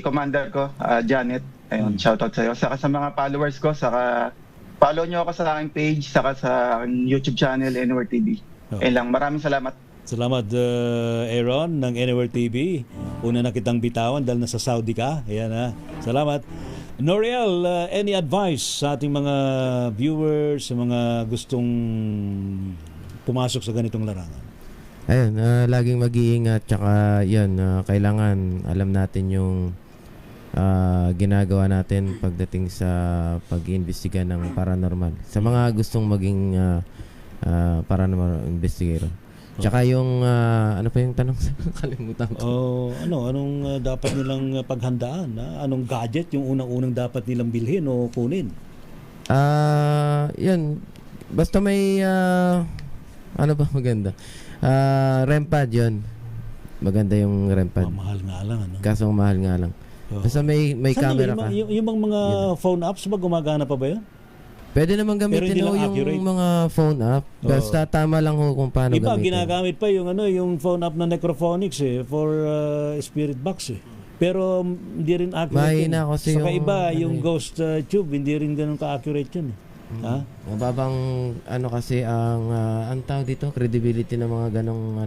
commander ko, Janet. Ayun, shoutout sa'yo. Saka sa mga followers ko, saka follow nyo ako sa aking page, saka sa aking YouTube channel, Anywhere TV. Ayun lang, maraming salamat. Salamat, Aaron ng Anywhere TV. Una na kitang bitawan dahil nasa Saudi ka. Ayan, ha. Salamat. Noriel, any advice sa ating mga viewers, sa mga gustong pumasok sa ganitong larangan? Ayun, laging mag-iingat, tsaka yun, kailangan alam natin yung ginagawa natin pagdating sa pag-iimbestiga ng paranormal. Sa mga gustong maging paranormal investigator. Tsaka yung ano pa yung tanong? Kalimutan ko. Anong dapat nilang paghandaan? Anong gadget yung unang-unang dapat nilang bilhin o kunin? Yan. Basta may ano ba maganda? REM pad yun. Maganda yung REM pad. Mahal nga lang, ano? Kaso mahal nga lang. Basta may camera ka. Yung mga phone apps ba gumagana pa ba yun? Pwede naman gamitin yung mga phone app. Basta tama lang ho kung paano gamitin. Iba ginagamit pa yung phone app na Necrophonics for spirit box eh. Pero hindi rin accurate. Mahina kasi saka iba yung ghost tube, hindi rin ganun ka-accurate yun eh. Mababang kasi ang tawag dito, credibility ng mga ganong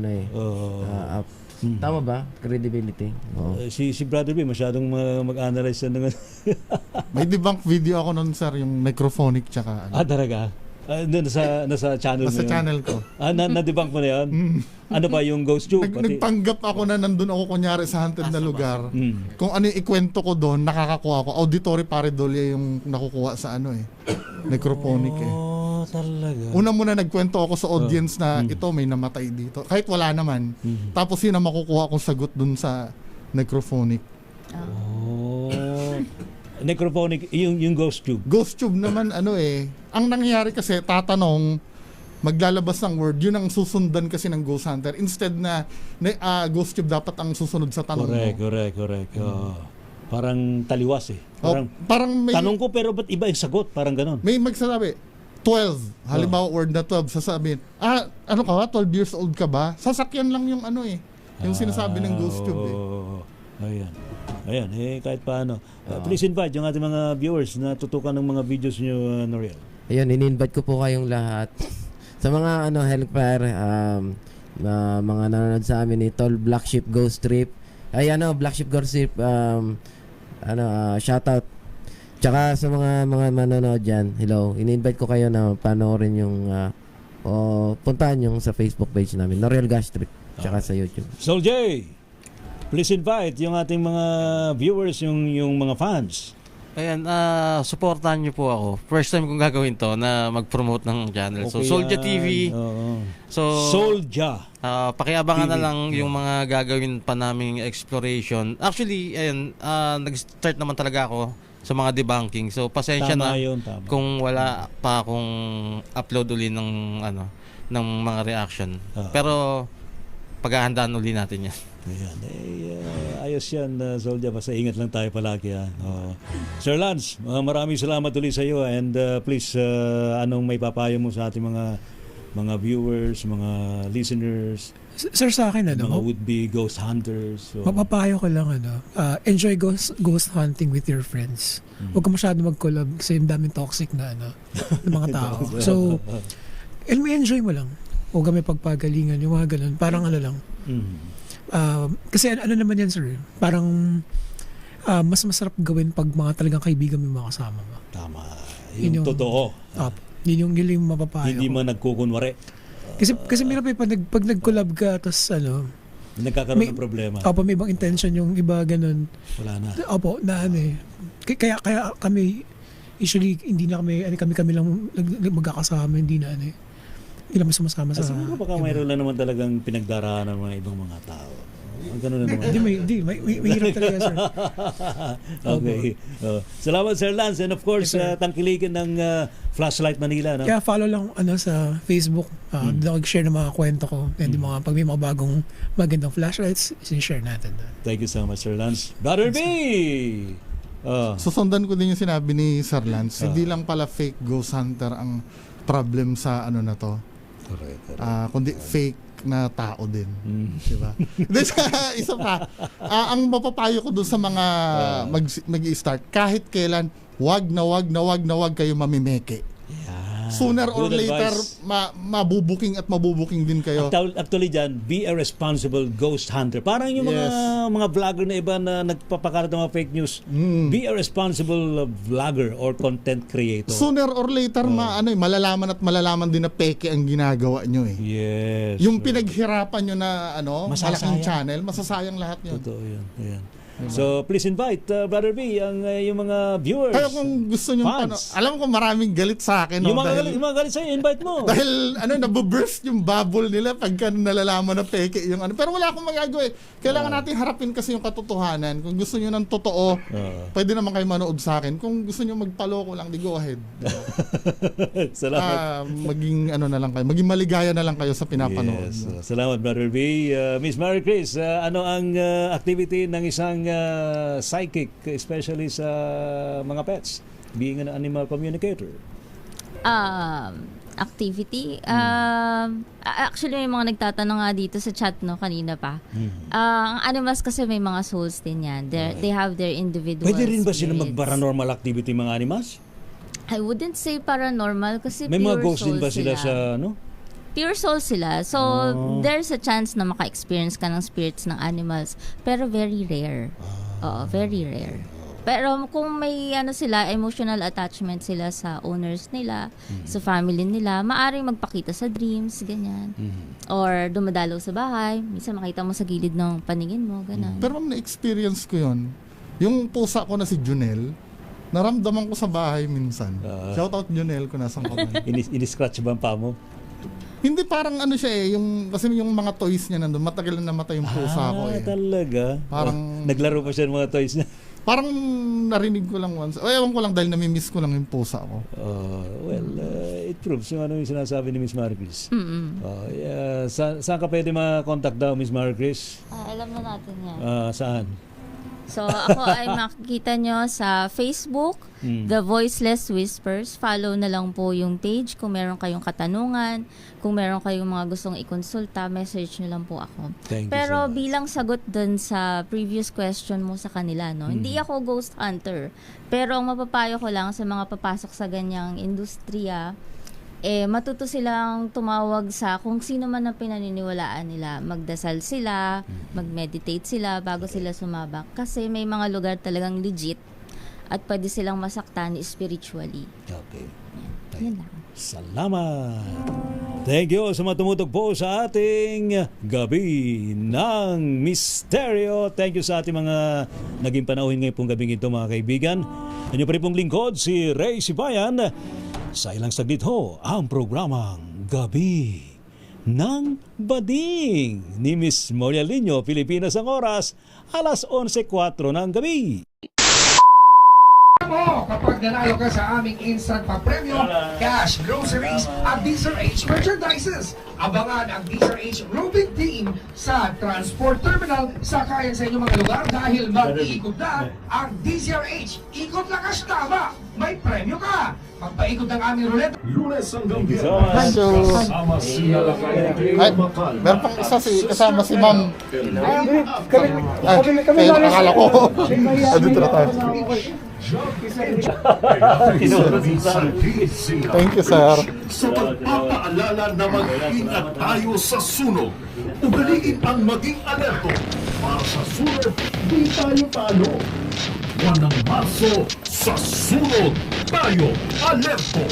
app. Tama ba? Credibility. Si Brother B masyadong mag-analyze ng May debunk video ako noon, sir, yung Necrophonic tsaka talaga? Nasa channel mo yun? Nasa channel ko. Na-debunk mo na yun? Ano ba yung ghost tube? Nagpanggap ako na nandun ako kunyari sa haunted na lugar. Kung ano yung ikwento ko doon, nakakakuha ko. Auditory pareidolia yung nakukuha sa Necrophonic eh. Talaga. Una muna nagkwento ako sa audience na ito may namatay dito. Kahit wala naman. Tapos yun ang makukuha kong sagot dun sa Necrophonic. Necrophonic, yung ghost tube. Ghost tube naman ang nangyayari kasi tatanong, maglalabas ng word, yun ang susundan kasi ng ghost hunter. Instead na ghost tube dapat ang susunod sa tanong mo. Correct. Parang taliwas eh. Parang may, tanong ko pero ba't iba yung sagot? Parang ganon. May magsasabi, 12. Halimbawa, word na 12. Sasabihin, ano ka ba? 12 years old ka ba? Sasakyan lang yung yung sinasabi ng ghost tube eh. Ayan, kahit paano. Please invite yung ating mga viewers na tutukan ng mga videos nyo, Noriel. Ayun, in-invite ko po kayong lahat. Sa mga Hellfire, mga nanonood sa amin ni Tall Black Sheep Ghost Trip. Black Sheep Ghost Trip, shoutout. Tsaka sa mga manonood dyan, hello, in-invite ko kayo na panoorin yung puntahan yung sa Facebook page namin, Noriel Gash Trip, tsaka sa YouTube. Sol J, please invite yung ating mga viewers, yung mga fans. Ayan, supportahan niyo po ako. First time kong gagawin to na mag-promote ng channel. So, Solja TV. So, Solja. Pakiabangan na lang yung mga gagawin pa naming exploration. Actually, ayan, nag-start naman talaga ako sa mga debunking. So, pasensya tama na yun. Kung wala pa akong upload uli ng mga reaction. Pero, paghahandaan uli natin yan. Ayan. Ayos yan, Soldier. Basta ingat lang tayo palagi. Sir Lance, maraming salamat ulit sa iyo. And please, anong may papayo mo sa ating mga mga viewers, mga listeners, Sir, sa akin, mga would-be ghost hunters. So, mapapayo ko lang, enjoy ghost hunting with your friends. Huwag ka masyado mag-collab kasi yung daming toxic na, ng mga tao. So, enjoy mo lang. Huwag ka may pagpagalingan, yung mga ganun. Parang ano lang. Kasi ano naman yan, sir, parang mas masarap gawin pag mga talagang kaibigan mo mga kasama mo. Tama. Yung totoo. Yun yung mapapayo. Hindi man nagkukunwari. Kasi meron pa pag nag-collab ka, tapos nagkakaroon ng problema. Opo, may ibang intention yung iba ganun. Wala na. Opo, na ano eh. Kaya kami, usually, hindi na kami lang magkakasama, hindi na ano eh. Hindi naman sumasama sa... Siguro baka mayroon lang naman talagang pinagdaraanan ng mga ibang mga tao. Ang ganun na naman. Hindi, may hirap talaga, sir. Okay. Salamat, Sir Lance. And of course, tangkilikin ng Flashlight Manila. No? Kaya follow lang sa Facebook. Doon share ng mga kwento ko. And pag may mga bagong magandang flashlights, share natin. Thank you so much, Sir Lance. Brother B! Susundan ko din yung sinabi ni Sir Lance. Hindi lang pala fake ghost hunter ang problem sa ano na to. Correct. Kundi fake na tao din. Diba? Isa pa, ang mapapayo ko doon sa mga mag-i-start, kahit kailan, wag na wag kayo mamimeke. Sooner or later, mabubuking at mabubuking din kayo. Actually dyan, be a responsible ghost hunter. Parang yung mga vlogger na iba na nagpapakalat ng mga fake news. Be a responsible vlogger or content creator. Sooner or later, malalaman din na peke ang ginagawa nyo eh. Yes. Yung pinaghirapan nyo na malaking channel, masasayang lahat yun. Totoo yun. Ayan. So, please invite, Brother B, yung mga viewers. Kaya kung gusto nyo, alam ko maraming galit sa akin. Yung mga galit sa'yo, invite mo. Dahil, nabuburst yung bubble nila pagka nalalaman na peke yung Pero wala akong magagawa eh. Kailangan natin harapin kasi yung katotohanan. Kung gusto nyo ng totoo, pwede naman kayo manood sa akin. Kung gusto nyo magpaloko lang, di go ahead. Salamat. Maging na lang kayo. Maging maligaya na lang kayo sa pinapanood. Yes. Salamat, Brother B. Miss Mary Chris, ano ang activity ng isang psychic, especially sa mga pets, being an animal communicator? Activity? Actually, may mga nagtatanong nga dito sa chat kanina pa. Ang animals kasi may mga souls din yan. They have their individual Pwede rin ba spirits. sila mag-paranormal activity, mga animals? I wouldn't say paranormal kasi may pure mga ghost din ba sila sa pure soul sila. So, there's a chance na maka-experience ka ng spirits ng animals. Pero very rare. Oo, very rare. Pero kung may sila, emotional attachment sila sa owners nila, sa family nila, maaring magpakita sa dreams, ganyan. Or dumadalaw sa bahay, minsan makita mo sa gilid ng paningin mo, ganyan. Pero na-experience ko yun. Yung pusa ko na si Junel, naramdaman ko sa bahay minsan. Shoutout Junel kung nasan ka man. Ini-scratch ba ang paa mo? Hindi, parang siya kasi yung mga toys niya nandun, matagal na namatay yung pusa ko eh. Talaga? Parang naglaro pa siya ng mga toys niya? Parang narinig ko lang once. Ewan ko lang dahil namimiss ko lang yung pusa ko. It proves yung yung sinasabi ni Miss Maricris. Saan ka pwede ma-contact daw, Miss Maricris? Alam na natin yan. Saan? So, ako ay makikita nyo sa Facebook, The Voiceless Whispers. Follow na lang po yung page. Kung meron kayong katanungan, kung meron kayong mga gustong ikonsulta, message nyo lang po ako. Pero bilang sagot dun sa previous question mo sa kanila, hindi ako ghost hunter. Pero ang mapapayo ko lang sa mga papasok sa ganyang industriya, matuto silang tumawag sa kung sino man ang pinaniniwalaan nila. Magdasal sila, mag-meditate sila bago sila sumabak. Kasi may mga lugar talagang legit at pwede silang masaktan spiritually. Okay. Yan lang. Salamat. Thank you sa mga tumutugpo sa ating Gabi ng Misteryo. Thank you sa ating mga naging panauhin ngayon pong gabing ito, mga kaibigan. Inyo pa rin pong lingkod, si Ray Sibayan. Sa ilang saglit ho, ang programang Gabi ng Bading ni Miss Moria Lino, Pilipinas ang oras, 11:04 ng gabi. mo kapag nanalo ka sa aming instant pa-premyo, cash, groceries at DZRH merchandises. Abangan ang DZRH roving team sa transport terminal sa kaya sa inyong mga lugar dahil mag-iikot na ang DZRH. Ikot lakas tama, may premyo ka. Magpaikot ng aming roulette. Lunes hanggang Thank you. kasama sina Ay, meron pang isa kasama si Ma'am. Ay, akala ko. Dito na tayo. Thank you, sir. Sa pagpapaalala na mag-ingat tayo sa sunog, ugaliin ang maging alerto para sa sunog, di tayo talo. 1 ng Marso, sa sunog tayo alerto.